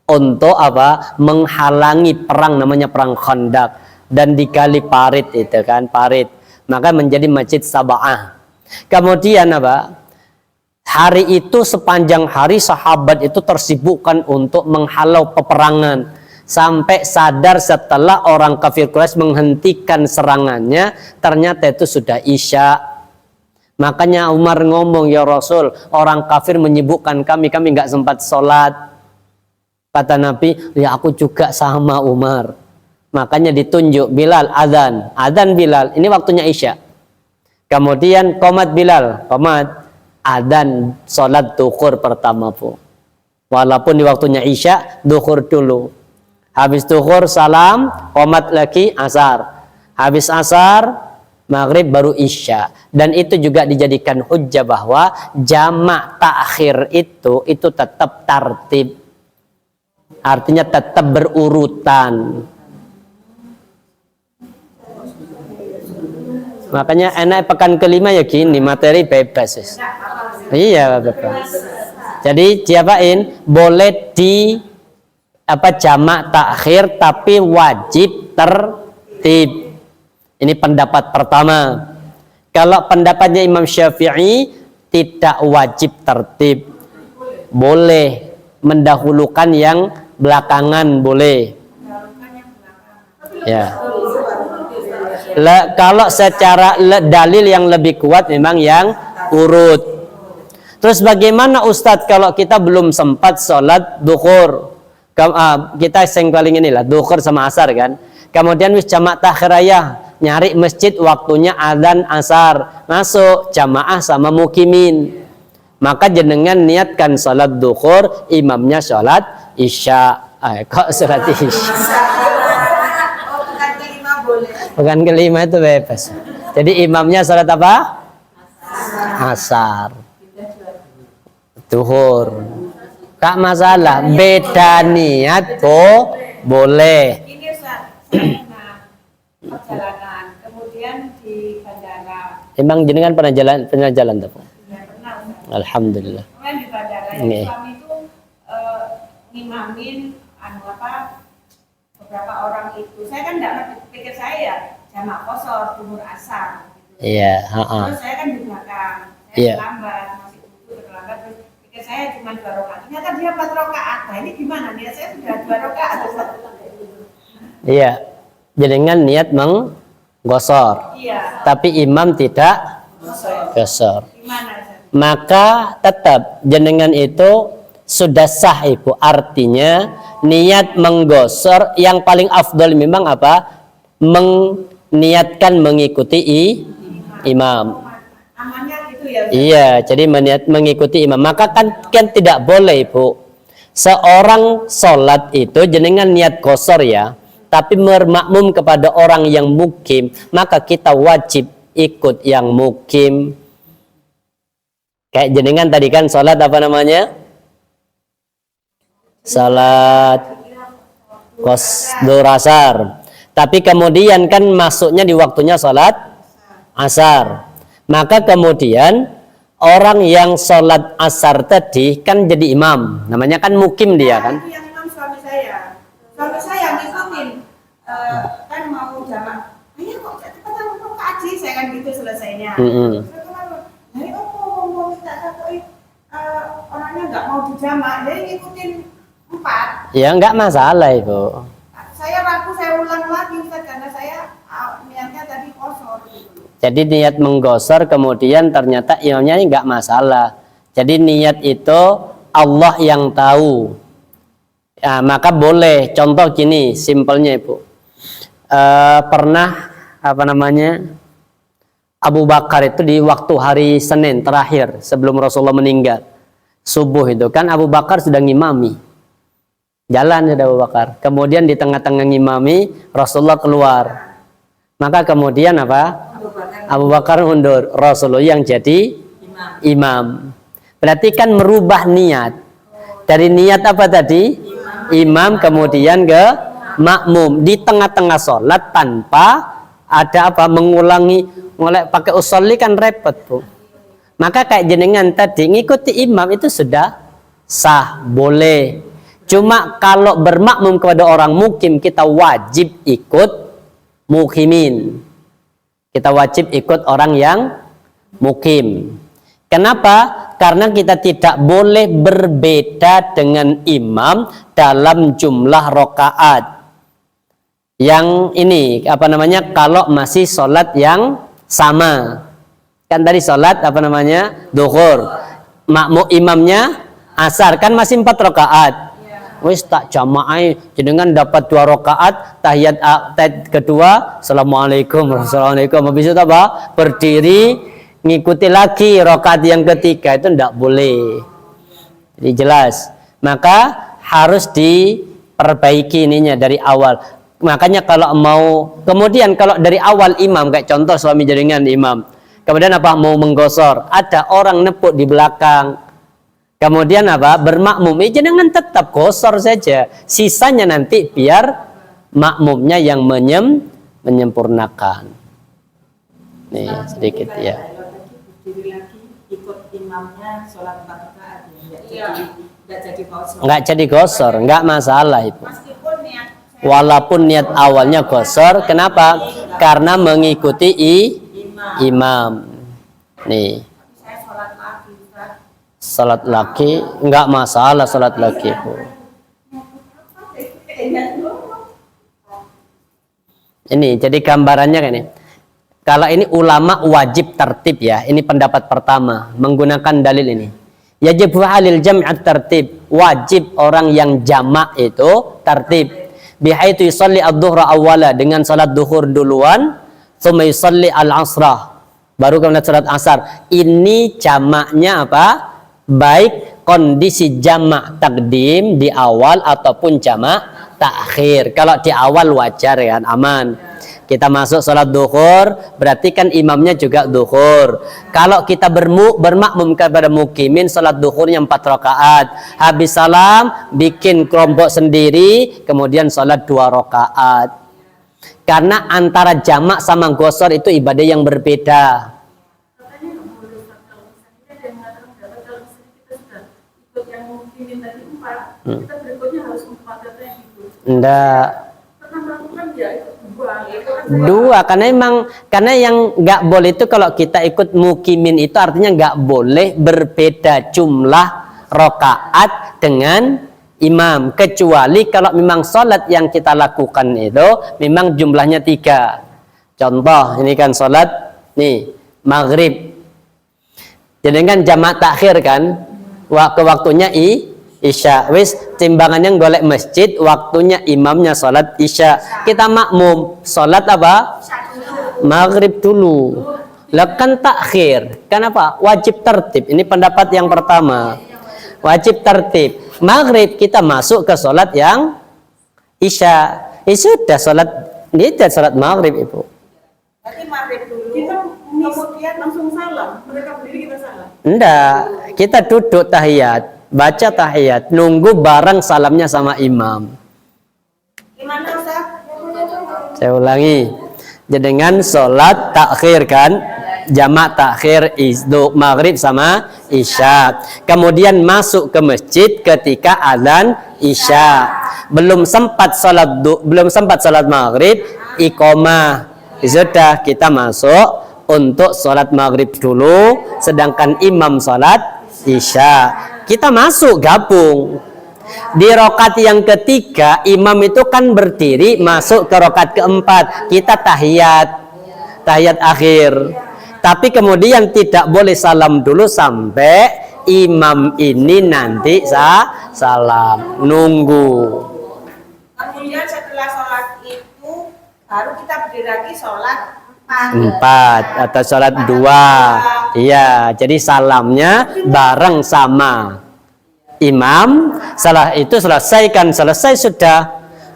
untuk apa? Menghalangi perang namanya perang Khandaq, dan digali parit itu kan, parit. Maka menjadi Masjid Sab'ah. Kemudian apa? Hari itu sepanjang hari sahabat itu tersibukkan untuk menghalau peperangan. Sampai sadar setelah orang kafir Quraisy menghentikan serangannya, ternyata itu sudah Isya. Makanya Umar ngomong, ya Rasul, orang kafir menyibukkan kami nggak sempat sholat. Kata Nabi, ya aku juga sama Umar. Makanya ditunjuk Bilal adzan Bilal, ini waktunya Isya. Kemudian qomat Bilal, qomat adzan sholat duhur pertama bu. Walaupun di waktunya Isya, duhur dulu. Habis duhur salam, qomat lagi asar. Habis asar, maghrib baru Isya. Dan itu juga dijadikan hujjah bahwa jamak takhir itu tetap tartib. Artinya tetap berurutan. Makanya enak pekan kelima ya gini, materi bebas. Iya bebas. Jadi diapain? Boleh di jamak takhir tapi wajib tertib. Ini pendapat pertama. Kalau pendapatnya Imam Syafi'i tidak wajib tertib. Boleh mendahulukan yang belakangan boleh. Ya. Kalau secara dalil yang lebih kuat memang yang urut. Terus bagaimana Ustadz kalau kita belum sempat sholat duhur? Kita yang paling inilah duhur sama asar kan. Kemudian wis jamak takhirayah, nyari masjid waktunya adzan asar, masuk jamaah sama mukimin. Maka jenengan niatkan sholat duhur, imamnya sholat isya. Kok sholat isya? Pekan kelima itu bebas. Jadi imamnya sholat apa? Asar. Duhur. Kak masalah, beda niat kok boleh. Ini Ustaz, saya pernah perjalanan, kemudian di bandara. Emang jenengan pernah jalan tuh? Ya pernah Ustaz. Alhamdulillah. Kemudian di bandara Nih. suami itu ngimamin beberapa orang itu. Saya kan tidak ngerti, pikir saya ya jamak qashar, duhur asar. Gitu. Iya. Terus saya kan di belakang, saya Iya. terlambat, masih duduk terlambat. Terus pikir saya cuma 2 rakaat. Ternyata dia 4 rakaat. Nah ini gimana? Niat saya sudah 2 rakaat. Iya. Jenengan niat menggosor. Iya. Tapi imam tidak gosor. Gimana Ustaz? Maka tetap jenengan itu sudah sah ibu. Artinya niat menggosor yang paling afdol memang apa? Meniatkan mengikuti imam. Amannya gitu ya Ustaz? Iya, jadi mengikuti imam. Maka kan tidak boleh ibu. Seorang sholat itu jenengan niat gosor ya, tapi bermakmum kepada orang yang mukim, maka kita wajib ikut yang mukim. Kayak jenengan tadi kan sholat apa namanya? Salat qasdur asar. Tapi kemudian kan masuknya di waktunya salat asar. Maka kemudian orang yang salat asar tadi kan jadi imam. Namanya kan mukim dia kan. Itu yang imam suami saya. Suami saya ngikutin kan mau jamak. Ayo kok cepetan mau ke aji, saya kan gitu selesainya. Jadi mau minta takoi orangnya nggak mau dijamak, jadi ngikutin 4. Ya nggak masalah ibu. Saya ragu, saya ulang lagi Ustaz, karena saya niatnya tadi kosor gitu. Jadi niat menggosor kemudian ternyata imamnya nggak masalah. Jadi niat itu Allah yang tahu. Ya, maka boleh. Contoh gini, simpelnya ibu. Pernah apa namanya? Abu Bakar itu di waktu hari Senin terakhir sebelum Rasulullah meninggal. Subuh itu kan Abu Bakar sudah ngimami. Jalan sudah Abu Bakar. Kemudian di tengah-tengah ngimami Rasulullah keluar. Maka kemudian apa? Abu Bakar mundur. Rasulullah yang jadi imam. Berarti kan merubah niat. Dari niat apa tadi? Imam kemudian ke makmum. Di tengah-tengah sholat tanpa ada apa? Mengulangi. Pakai usolli kan repot bu. Maka kayak jenengan tadi ngikuti imam itu sudah sah. Boleh. Cuma kalau bermakmum kepada orang mukim, kita wajib ikut mukimin. Kita wajib ikut orang yang mukim. Kenapa? Karena kita tidak boleh berbeda dengan imam dalam jumlah rokaat. Yang ini apa namanya? Kalau masih sholat yang sama, kan tadi sholat apa namanya? Duhur, makmum imamnya asar, kan masih 4 rokaat. Wis tak jamaah jenengan dapat 2 rakaat tahiyat kedua assalamualaikum warahmatullahi. Habis itu apa? Berdiri ngikuti lagi rakaat yang ketiga, itu tidak boleh. Jadi jelas. Maka harus diperbaiki ininya dari awal. Makanya kalau mau kemudian kalau dari awal imam kayak contoh suami jenengan imam. Kemudian apa? Mau menggosor, ada orang nepuk di belakang. Kemudian apa? Bermakmum, jangan tetap gosor saja. Sisanya nanti biar makmumnya yang menyempurnakan. Nih sedikit ya. Berdiri lagi ikut imamnya sholat 4 rakaat ya. Enggak jadi gosor, enggak masalah itu. Meskipun niat Walaupun niat awalnya gosor, kenapa? Karena mengikuti imam. Nih. saya sholat lagi Ustaz. Salat laki enggak masalah, salat laki Bu. Ini jadi gambarannya kan ini. Kalau ini ulama wajib tertib ya. Ini pendapat pertama menggunakan dalil ini. Yajibu alil jam'at tertib. Wajib orang yang jamak itu tertib. Bihaitu yusalli ad-dhuhra awwala, dengan salat duhur duluan, tsumma yusalli al-asrah, baru kemudian salat asar. Ini jamaknya apa? Baik kondisi jamak takdim di awal ataupun jamak takhir. Kalau di awal wajar kan, aman. Kita masuk sholat duhur, berarti kan imamnya juga duhur. Kalau kita bermakmum kepada mukimin, sholat duhurnya 4 rakaat. Habis salam, bikin kelompok sendiri, kemudian sholat 2 rakaat. Karena antara jamak sama gosor itu ibadah yang berbeda. Katanya nggak boleh kalau misalnya ada yang mengatakan kalau misalnya kita sudah ikut yang mungkin tadi 4, kita berikutnya harus 4 katanya gitu. Enggak. Pernah melakukan ya ikut 2 gitu kan. 2, karena yang nggak boleh itu kalau kita ikut mukimin itu artinya nggak boleh berbeda jumlah rakaat dengan imam, kecuali kalau memang sholat yang kita lakukan itu memang jumlahnya 3. Contoh ini kan sholat nih maghrib, jadi kan jamak takhir kan, waktunya isya, wis timbangannya golek masjid, waktunya imamnya sholat isya, kita makmum sholat apa? Maghrib dulu. Lah kan takhir, kenapa? Wajib tertib. Ini pendapat yang pertama, wajib tertib. Maghrib kita masuk ke sholat yang isya, sudah sholat, ini sudah sholat maghrib ibu. Berarti maghrib dulu, Kita kemudian langsung salam, mereka berdiri kita salam. Enggak, kita duduk tahiyat, baca tahiyat, nunggu bareng salamnya sama imam. gimana Ustaz? Saya ulangi, dengan sholat takhir kan, jamak takhir maghrib sama isya, kemudian masuk ke masjid ketika azan isya, belum sempat sholat maghrib, iqomah, sudah kita masuk untuk sholat maghrib dulu, sedangkan imam sholat isya, kita masuk gabung. Di rokat yang ketiga imam itu kan berdiri masuk ke rokat keempat, kita tahiyat akhir, tapi kemudian tidak boleh salam dulu sampai imam ini nanti salam, nunggu. Kemudian setelah sholat itu baru kita berdiri lagi sholat 4 atau sholat 2. Iya, jadi salamnya bareng sama imam. Setelah itu selesai sudah,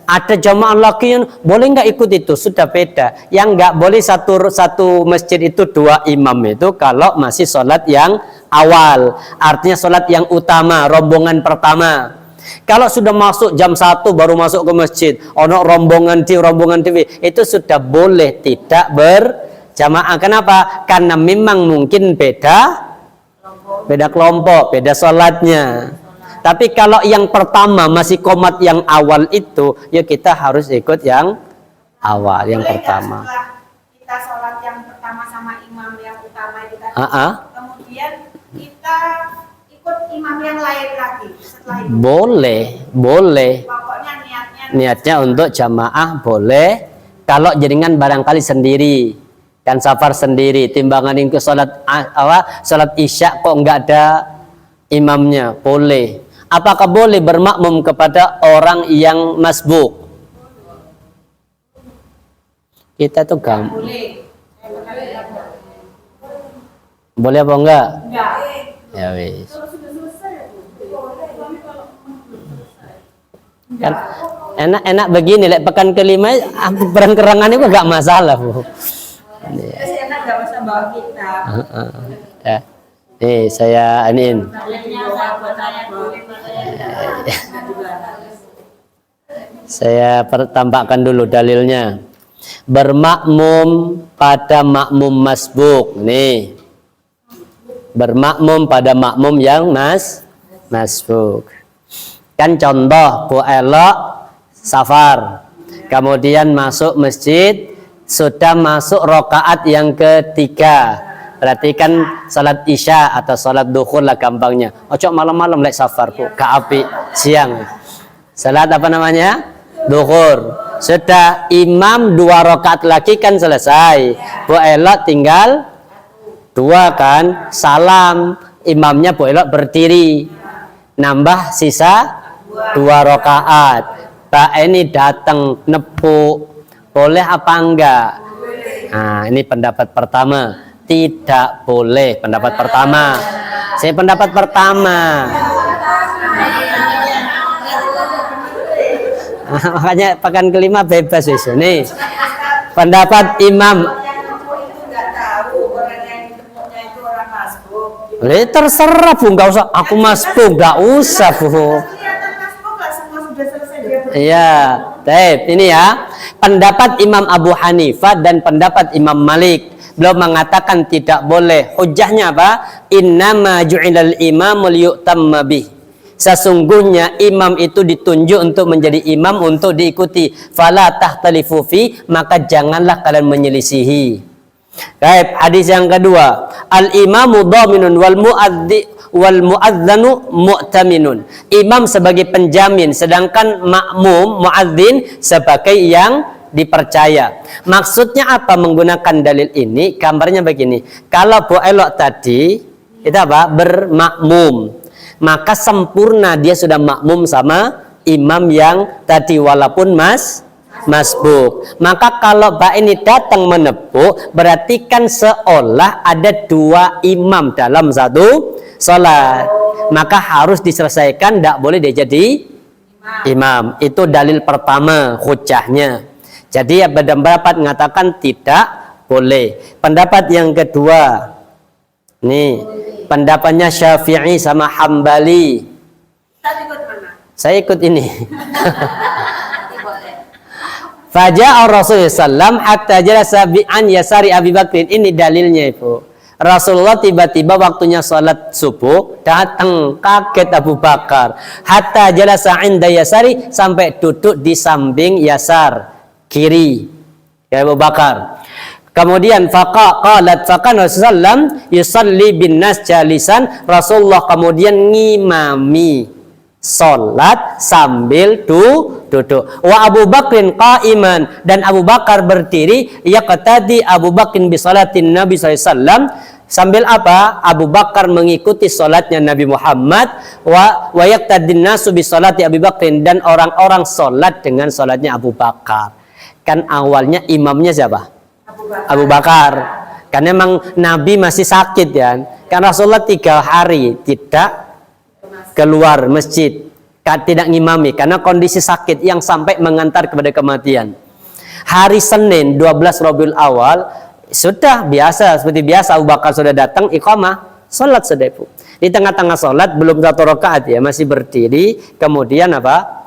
ada jamaah lagi yang boleh nggak ikut itu, sudah beda. Yang nggak boleh satu masjid itu 2 imam itu kalau masih sholat yang awal, artinya sholat yang utama, rombongan pertama. Kalau sudah masuk jam 1 baru masuk ke masjid, ono rombongan TV, itu sudah boleh tidak berjamaah. Kenapa? Karena memang mungkin beda kelompok, beda sholatnya. Tapi kalau yang pertama masih qomat yang awal itu, ya kita harus ikut yang awal, yang Boleh pertama. nggak setelah kita sholat yang pertama sama imam yang utama itu tadi, kemudian kita ikut imam yang lain lagi setelah itu? Boleh. Pokoknya Niatnya untuk jamaah boleh. Kalau jaringan barangkali sendiri, kan safar sendiri, timbangan ke salat isya kok enggak ada imamnya, boleh. Apakah boleh bermakmum kepada orang yang masbuk? Kita tuh boleh apa enggak? Ya wis. Kan enak begini, pekan kelima perang-kerangan itu enggak masalah, Bu. enak nggak usah bawa kitab. Ya. Nih saya aniin. Saya tambahkan dulu dalilnya. Bermakmum pada makmum masbuk. Nih. Bermakmum pada makmum yang masbuk. Kan contoh ku elok safar. Kemudian masuk masjid, sudah masuk rokaat yang ketiga. Berarti kan salat isya atau salat duhur lah gampangnya. Ojo malam-malam lek safar, Bu. Ka api siang. Salat apa namanya? Duhur. Sudah imam 2 rakaat lagi kan selesai. Bu elok tinggal 2 kan. Salam. Imamnya Bu elok berdiri. Nambah sisa 2 rakaat. Pak ini datang nepuk. Boleh apa enggak? Nah, ini pendapat pertama. Tidak boleh, pendapat pertama. Saya pendapat pertama. Makanya pekan kelima bebas wis. Nih. Pendapat Imam. Terserah, Bu, enggak usah aku masbuk, enggak usah, Bu. Iya, baik. Ini ya. Pendapat Imam Abu Hanifah dan pendapat Imam Malik. Beliau mengatakan tidak boleh. Hujjahnya apa? Innama ju'ilal imamu liyu'tamma bih. Sesungguhnya imam itu ditunjuk untuk menjadi imam untuk diikuti. Fala tahtalifu fi, maka janganlah kalian menyelisihi. Baik, hadis yang kedua. Al-imamu dhaminun wal muadzanu mu'taminun. Imam sebagai penjamin, sedangkan makmum muadzin sebagai yang dipercaya. Maksudnya apa menggunakan dalil ini? Gambarnya begini. Kalau Bu Elok tadi itu apa? Bermakmum. Maka sempurna dia sudah makmum sama imam yang tadi walaupun masbuk. Maka kalau Mbak ini datang menepuk, berarti kan seolah ada 2 imam dalam satu sholat. Maka harus diselesaikan, tidak boleh dia jadi imam. Itu dalil pertama, hujjahnya. Jadi pendapat mengatakan tidak boleh. Pendapat yang kedua, nih pendapatnya Syafi'i sama Hambali. Saya ikut ini. Faja'a Rasulullah sallam hatta jalasa bi'an yasari Abi Bakrin. Ini dalilnya, Ibu. Rasulullah tiba-tiba waktunya salat subuh datang, kaget Abu Bakar. Hatta jalasa 'inda yasari, sampai duduk di samping Yasar kiri ya Abu Bakar. Kemudian faqalat faqan Rasulullah yusalli bin nas jalisan. Rasulullah kemudian ngimami salat sambil duduk. Wa Abu Bakrin qa'iman, dan Abu Bakar berdiri. Yaqtadi Abu Bakrin bi salatin Nabi sallallahu alaihi wasallam. Sambil apa? Abu Bakar mengikuti salatnya Nabi Muhammad. Wa yaqtadin nasu bi salati Abu Bakrin, dan orang-orang salat dengan salatnya Abu Bakar. Kan awalnya imamnya siapa? Abu Bakar. Karena memang Nabi masih sakit ya. Kan Rasulullah 3 hari tidak keluar masjid, tidak ngimami karena kondisi sakit yang sampai mengantar kepada kematian. Hari Senin 12 Rabiul Awal sudah biasa, seperti biasa Abu Bakar sudah datang iqamah, salat sudah, Bu. Di tengah-tengah salat belum 1 rakaat ya, masih berdiri. Kemudian apa?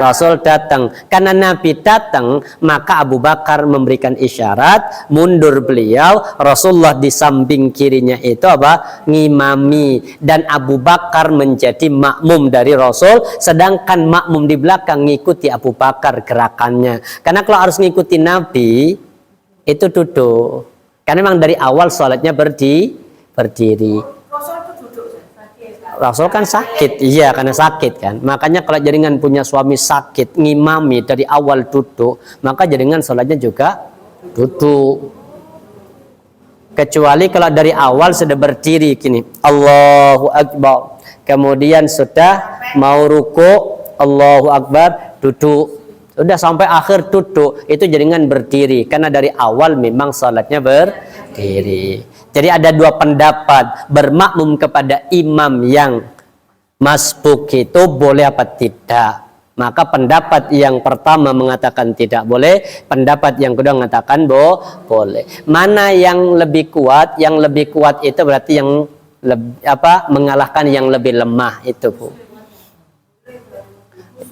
Rasul datang. Karena Nabi datang, maka Abu Bakar memberikan isyarat, mundur beliau. Rasulullah di samping kirinya itu apa? Ngimami. Dan Abu Bakar menjadi makmum dari Rasul, sedangkan makmum di belakang ngikuti Abu Bakar gerakannya. Karena kalau harus ngikuti Nabi, itu duduk. Karena memang dari awal sholatnya berdiri. Rasul kan sakit, iya karena sakit kan. Makanya kalau jenengan punya suami sakit, ngimami dari awal duduk, maka jenengan sholatnya juga duduk. Kecuali kalau dari awal sudah berdiri gini, Allahu Akbar, kemudian sudah mau ruku, Allahu Akbar, duduk. Sudah sampai akhir duduk, itu jenengan berdiri. Karena dari awal memang sholatnya berdiri. Jadi ada dua pendapat, bermakmum kepada imam yang masbuk itu boleh apa tidak. Maka pendapat yang pertama mengatakan tidak boleh, pendapat yang kedua mengatakan boleh. Mana yang lebih kuat? Yang lebih kuat itu berarti yang mengalahkan yang lebih lemah itu, Bu.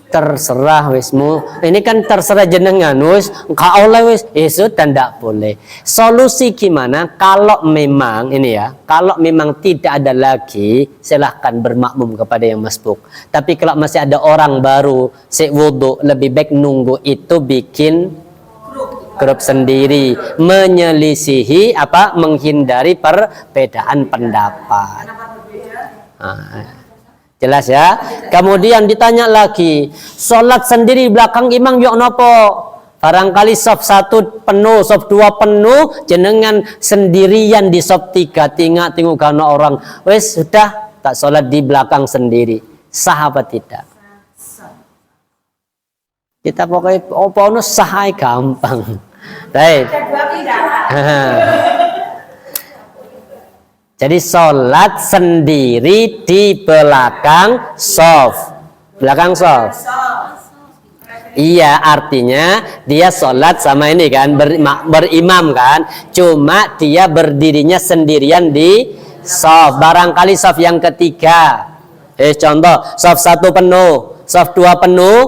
Terserah wismu, ini kan terserah jenengan wis, oleh wis, itu tidak boleh. Solusi gimana? Kalau memang ini ya, kalau memang tidak ada lagi, silahkan bermakmum kepada yang masbuk. Tapi kalau masih ada orang baru, si wudu, lebih baik nunggu itu bikin grup sendiri, menyelisihi menghindari perbedaan pendapat. Jelas ya. Kemudian ditanya lagi, sholat sendiri belakang imam yuk nopo? Barangkali saf 1 penuh, saf 2 penuh, jenengan sendirian di saf 3, tinggal karena orang. Wes sudah tak sholat di belakang sendiri. Sah apa tidak? Kita pokoknya opono sah gampang. Baik. Jadi sholat sendiri di belakang shaf. Belakang shaf. Iya, artinya dia sholat sama ini kan, berimam kan. Cuma dia berdirinya sendirian di shaf. Barangkali shaf yang ketiga. Contoh, shaf 1 penuh, shaf 2 penuh,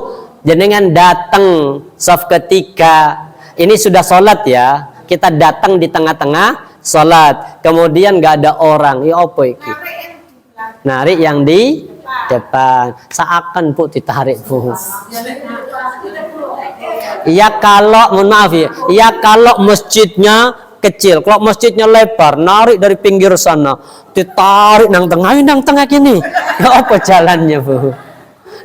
jenengan datang shaf ketiga. Ini sudah sholat ya. Kita datang di tengah-tengah sholat, kemudian nggak ada orang, ya apa iki? Narik yang di depan, seakan Bu ditarik Bu. Ya kalau, mohon maaf ya, kalau masjidnya kecil, kalau masjidnya lebar, narik dari pinggir sana, ditarik nang tengah gini, ya apa jalannya Bu?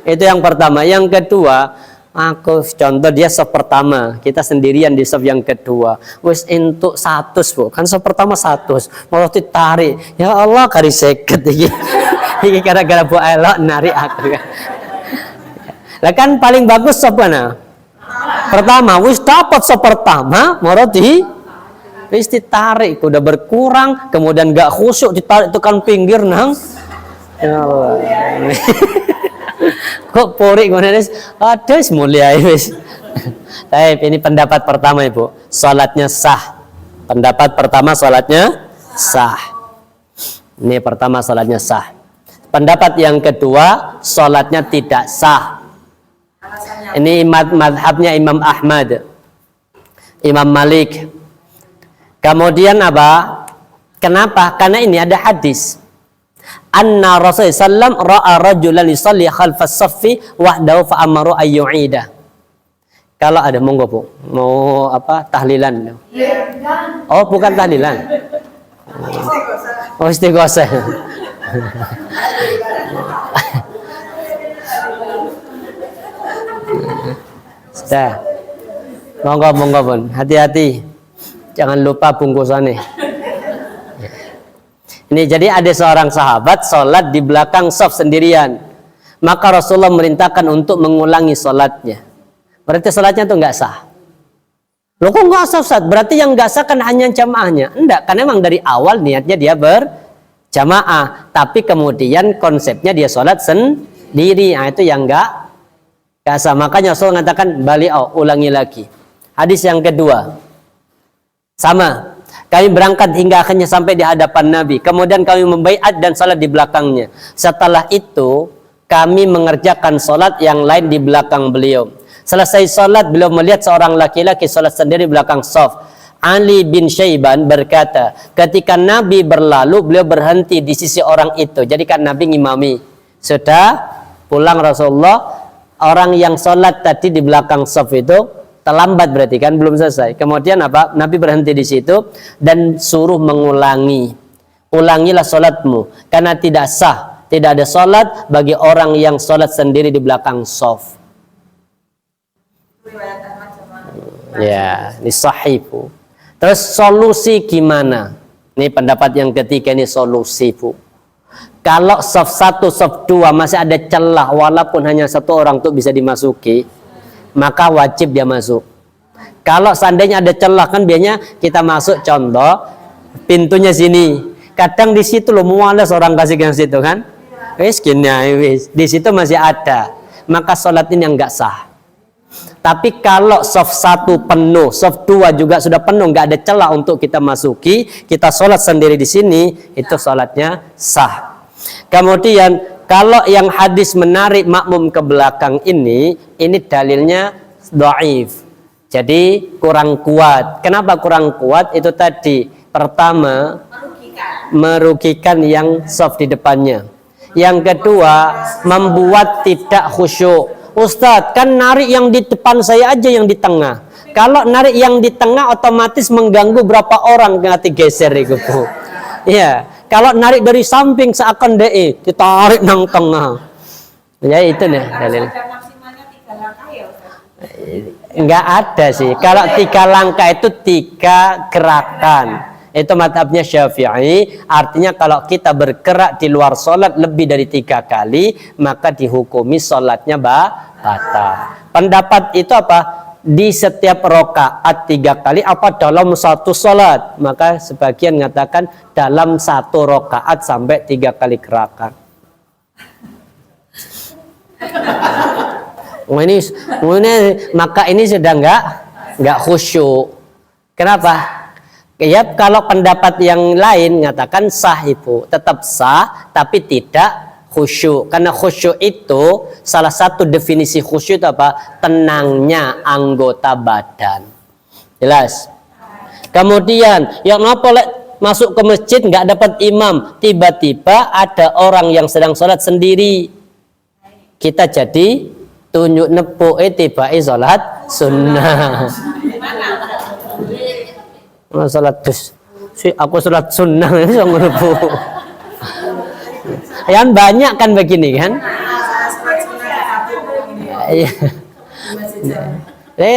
Itu yang pertama. Yang kedua, aku contoh dia saf pertama, kita sendirian di saf yang kedua. Wis entuk 100 Bu, kan saf pertama 100, malah ditarik. Ya Allah kari seket iki. Iki gara-gara Bu elok narik aku. Lah kan paling bagus saf mana? Pertama, wis dapat saf pertama, malah wis ditarik, udah berkurang, kemudian gak khusyuk ditarik tekan pinggir nang. Ya Allah. Kok porik ngono wis aduh mulia wis. Baik, ini pendapat pertama Ibu, salatnya sah. Pendapat pertama salatnya sah. Ini pertama salatnya sah. Pendapat yang kedua salatnya tidak sah. Ini madhabnya Imam Ahmad, Imam Malik. Kemudian apa? Kenapa? Karena ini ada hadis. Anna Rasulullah sallam ra'a rajulan yusalli khalfas saffi wahdahu fa amaru ayyu'ida. Kalau ada monggo Bu, mau tahlilan? Oh, bukan tahlilan. Oh, istighosah. Sudah. Monggo Bun, hati-hati. Jangan lupa bungkusannya. Ini jadi ada seorang sahabat sholat di belakang shaf sendirian. Maka Rasulullah merintahkan untuk mengulangi sholatnya. Berarti sholatnya itu nggak sah. Loh kok nggak sah Ustaz? Berarti yang nggak sah kan hanya jamaahnya. Enggak, karena memang dari awal niatnya dia berjamaah. Tapi kemudian konsepnya dia sholat sendiri. Nah, itu yang nggak sah. Makanya Rasulullah mengatakan ulangi lagi. Hadis yang kedua. Sama. Kami berangkat hingga akhirnya sampai di hadapan Nabi. Kemudian kami membaiat dan salat di belakangnya. Setelah itu kami mengerjakan salat yang lain di belakang beliau. Selesai salat beliau melihat seorang laki-laki salat sendiri belakang shaf. Ali bin Syaiban berkata, ketika Nabi berlalu beliau berhenti di sisi orang itu. Jadi kan Nabi ngimami. Sudah pulang Rasulullah, orang yang salat tadi di belakang shaf itu terlambat berarti kan belum selesai. Kemudian apa? Nabi berhenti di situ dan suruh mengulangi. Ulangilah salatmu karena tidak sah Tidak ada sholat bagi orang yang sholat sendiri di belakang shaf. Riwayat Ahmad sama Ya, ini sahih, Bu. Terus solusi gimana? Ini pendapat yang ketiga, ini solusi, Bu. Kalau shaf 1, shaf 2 masih ada celah walaupun hanya satu orang tuh bisa dimasuki, maka wajib dia masuk. Kalau seandainya ada celah, kan biasanya kita masuk, contoh pintunya sini. Kadang di situ loh mualas orang kasih ke situ kan. Wis gini, wis. Di situ masih ada. Maka sholat ini yang enggak sah. Tapi kalau shaf 1 penuh, shaf 2 juga sudah penuh, nggak ada celah untuk kita masuki, kita sholat sendiri di sini, itu sholatnya sah. Kemudian kalau yang hadis menarik makmum ke belakang ini dalilnya dhaif. Jadi kurang kuat. Kenapa kurang kuat? Itu tadi, pertama merugikan yang shaf di depannya. Yang kedua, membuat tidak khusyuk. Ustadz, kan narik yang di depan saya aja yang di tengah. Kalau narik yang di tengah otomatis mengganggu berapa orang nanti geser itu, Bu. Iya, kalau narik dari samping seakan ditarik nang tengah. Ya itu nih dalil. Ada maksimalnya 3 langkah ya, Ustaz? Enggak ada sih. Kalau 3 langkah itu 3 gerakan. Itu mazhabnya Syafi'i. Artinya kalau kita bergerak di luar sholat lebih dari 3 kali, maka dihukumi sholatnya batal. Pendapat itu apa? Di setiap rokaat 3 kali apa dalam satu sholat? Maka sebagian mengatakan dalam satu rokaat sampai 3 kali gerakan. Maka ini sudah enggak khusyuk. Kenapa? Ya, kalau pendapat yang lain mengatakan sah, Ibu, tetap sah tapi tidak khusyuk. Karena khusyuk itu salah satu definisi khusyuk itu apa? Tenangnya anggota badan. Jelas. Kemudian yang masuk ke masjid nggak dapat imam, tiba-tiba ada orang yang sedang sholat sendiri. Kita jadi tunjuk nepuk tiba-tiba sholat sunnah. Salat dus, aku salat sunnah ini sama Bu. Yang banyak kan begini kan? Iya.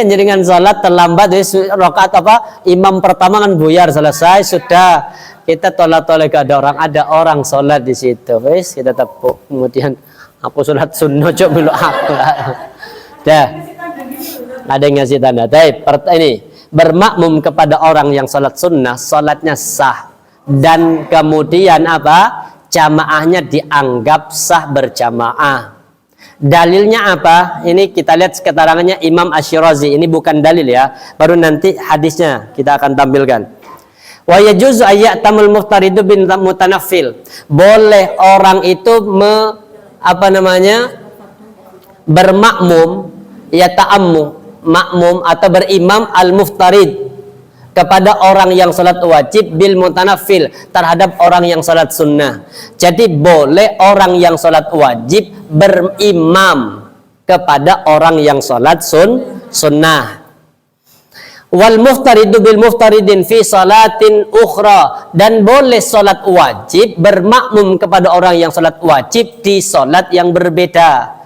Jaringan salat terlambat, rakaat apa? Imam pertama kan buyar selesai sudah. Kita tolak-tolak ada orang salat di situ, wis kita tepuk. Kemudian aku salat sunnah coba belum aku. Dah. Ada yang ngasih tanda. Baik, ini bermakmum kepada orang yang sholat sunnah, sholatnya sah, dan kemudian apa? Jamaahnya dianggap sah berjamaah. Dalilnya apa? Ini kita lihat keterangannya Imam Asy-Syirazi. Ini bukan dalil ya, baru nanti hadisnya kita akan tampilkan. Wa yajuzu ayyatamul muftaridu bin mutanaffil. Boleh orang itu bermakmum, ya ta'ammu, makmum atau berimam al-muftarid kepada orang yang salat wajib bil mutanaffil terhadap orang yang salat sunnah. Jadi boleh orang yang salat wajib berimam kepada orang yang salat sunnah. Wal muftaridu bil muftaridin fi salatin ukhra, dan boleh salat wajib bermakmum kepada orang yang salat wajib di salat yang berbeda.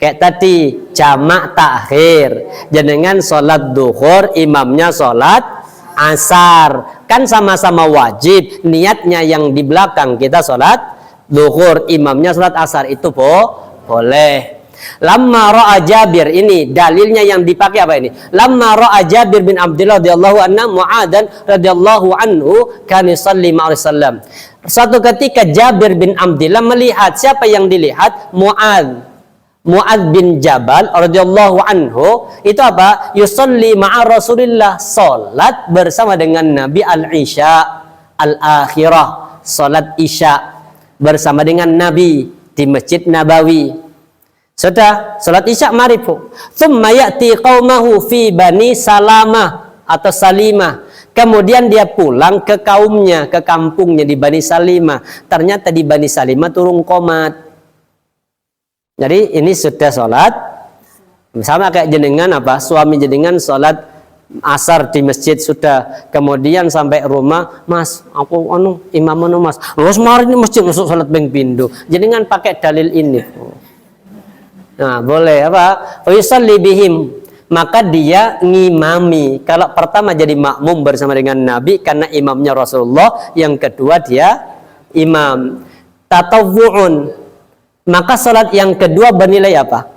Kayak tadi jamak takhir, jenengan sholat duhur, imamnya sholat asar, kan sama-sama wajib. Niatnya yang di belakang kita sholat duhur, imamnya sholat asar, itu boleh. Lamma ra'a Jabir, ini dalilnya yang dipakai apa ini? Lamma ra'a Jabir bin Abdullah radhiyallahu anhu Mu'adhan radhiyallahu anhu kana yusalli ma'a Rasulullah. Suatu ketika Jabir bin Abdullah melihat, siapa yang dilihat? Mu'adz bin Jabal radhiyallahu anhu itu apa? Yusalli ma'a Rasulillah, salat bersama dengan Nabi al-Isya al-akhirah, salat Isya bersama dengan Nabi di Masjid Nabawi. Sudah salat Isya mari Bu. Tsumma ya'ti qaumahu fi Bani Salamah atau Salimah. Kemudian dia pulang ke kaumnya, ke kampungnya di Bani Salimah. Ternyata di Bani Salimah turun qomat. Jadi ini sudah sholat sama kayak jenengan apa? Suami jenengan sholat asar di masjid sudah, kemudian sampai rumah, Mas, aku imam Mas, terus mari di masjid masuk salat ping pindho. Jenengan pakai dalil ini. Nah, boleh apa? Yusalli bihim, maka dia ngimami. Kalau pertama jadi makmum bersama dengan Nabi karena imamnya Rasulullah, yang kedua dia imam. Tatawwu'un, maka salat yang kedua bernilai apa?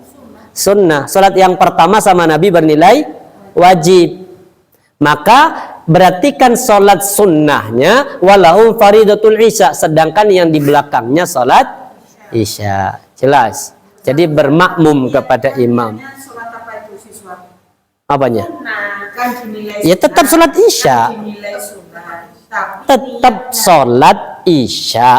Sunnah. Salat yang pertama sama Nabi bernilai wajib. Maka berarti kan salat sunnahnya walahum faridatul isya, sedangkan yang di belakangnya salat isya. Jelas. Jadi bermakmum kepada imam. Sholat apa itu siswa? Apanya? Nah, kan dinilai Ya tetap sunnah, salat isya. kan dinilai sunnah. Tapi Tetap niatnya- salat isya,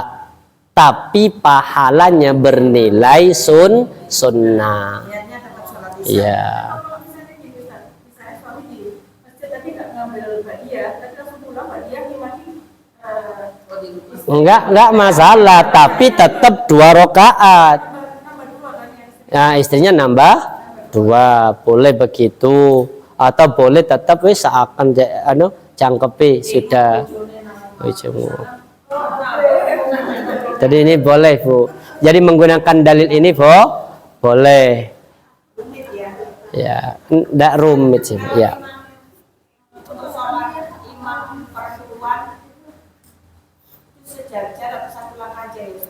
tapi pahalanya bernilai sunnah. niatnya tetap sholat isya. Iya. Kalau misalnya gini, Ustaz, misalnya suami di masjid tadi nggak ngambil badiah, tapi langsung pulang badiah ngimani Enggak masalah, tapi tetap 2 rakaat. nambah dua kan ya. Nah, istrinya nambah 2, boleh begitu, atau boleh tetap wis seakan cangkepi sudah. Jadi ini boleh, Bu. Jadi menggunakan dalil ini, Bu, boleh. Rumit ya. Ya, enggak rumit sih, ya. Untuk sholat imam perempuan itu sejajar atau satu langkah aja ya?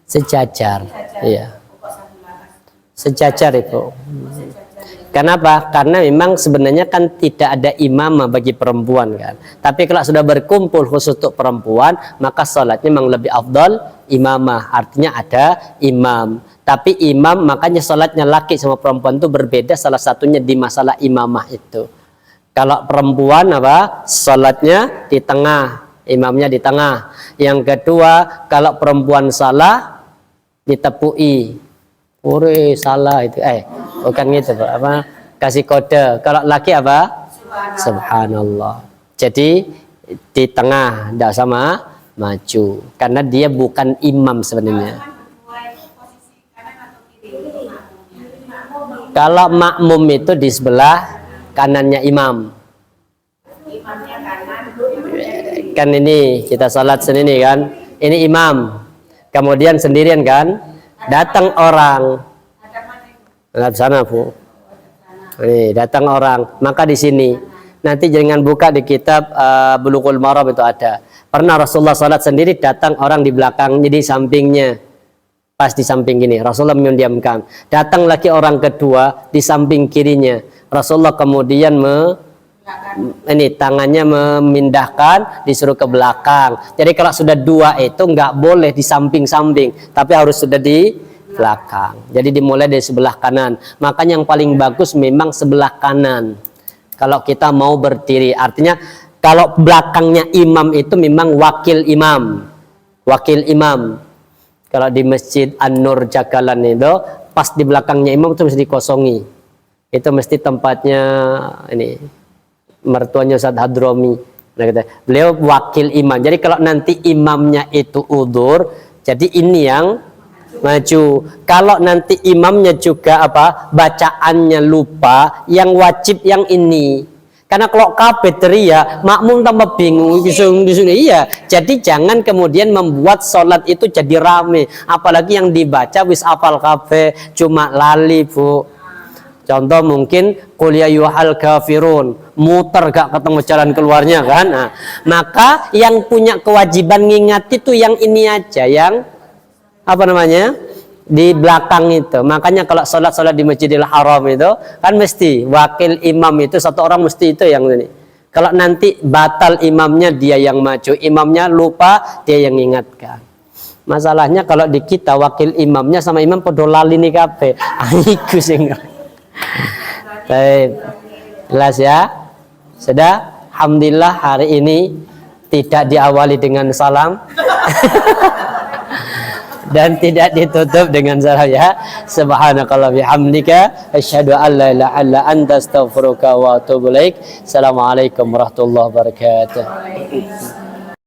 Sejajar. Iya. Pokok satu langkah. Sejajar itu. Sejajar ya. Kenapa? Karena memang sebenarnya kan tidak ada imamah bagi perempuan kan. Tapi kalau sudah berkumpul khusus untuk perempuan, maka sholatnya memang lebih afdal imamah. Artinya ada imam. Tapi imam, makanya sholatnya laki sama perempuan itu berbeda. Salah satunya di masalah imamah itu. Kalau perempuan apa? Sholatnya di tengah, imamnya di tengah. Yang kedua, kalau perempuan salah ditepui. Ure salah itu. Bukan gitu, Pak. Apa? Kasih kode. Kalau laki apa? Subhanallah. Jadi di tengah, tidak sama maju. Karena dia bukan imam sebenarnya. Berdua itu posisi kanan atau kiri? Kalau makmum itu di sebelah kanannya imam. Imamnya kanan, imamnya kiri. Kan ini kita salat sendiri kan. Ini imam. Kemudian sendirian kan. Datang orang. Ada mana itu? Lihat sana, Bu. Nih, datang orang. Maka di sini nanti jangan buka di kitab Bulughul Maram itu ada. Pernah Rasulullah salat sendiri, datang orang di belakangnya, di sampingnya. Pas di samping gini, Rasulullah mendiamkan. Datang lagi orang kedua di samping kirinya. Rasulullah kemudian tangannya memindahkan, disuruh ke belakang. Jadi kalau sudah 2 itu nggak boleh di samping-samping, tapi harus sudah di belakang. Jadi dimulai dari sebelah kanan. Makanya yang paling bagus memang sebelah kanan. Kalau kita mau berdiri, artinya kalau belakangnya imam itu memang wakil imam. Wakil imam. Kalau di Masjid An-Nur Jagalan itu, pas di belakangnya imam itu mesti dikosongi. Itu mesti tempatnya ini mertuanya Ustaz Hadromi. Beliau wakil imam. Jadi kalau nanti imamnya itu udzur, jadi ini yang maju. Kalau nanti imamnya juga bacaannya lupa, yang wajib yang ini. Karena kalau kabeh teriak, makmum tambah bingung di sini. Iya. Jadi jangan kemudian membuat sholat itu jadi rame. Apalagi yang dibaca wis apal kabeh, cuma lali, Bu. Contoh mungkin qul ya ayyuhal kafirun, muter gak ketemu jalan keluarnya kan. Nah, maka yang punya kewajiban ngingat itu yang ini aja, yang di belakang itu. Makanya kalau sholat di Masjidil Haram itu kan mesti wakil imam itu satu orang mesti itu yang ini. Kalau nanti batal imamnya dia yang maju, imamnya lupa dia yang ingatkan. Masalahnya kalau di kita wakil imamnya sama imam podo lali nih kabeh. Iku sing. Baik. Jelas ya? Sudah? Alhamdulillah hari ini tidak diawali dengan salam. Dan tidak ditutup dengan salam ya. Subhanakallah bihamdika asyhadu an la ilaha illa anta astaghfiruka wa atubu ilaik. Assalamualaikum warahmatullahi wabarakatuh.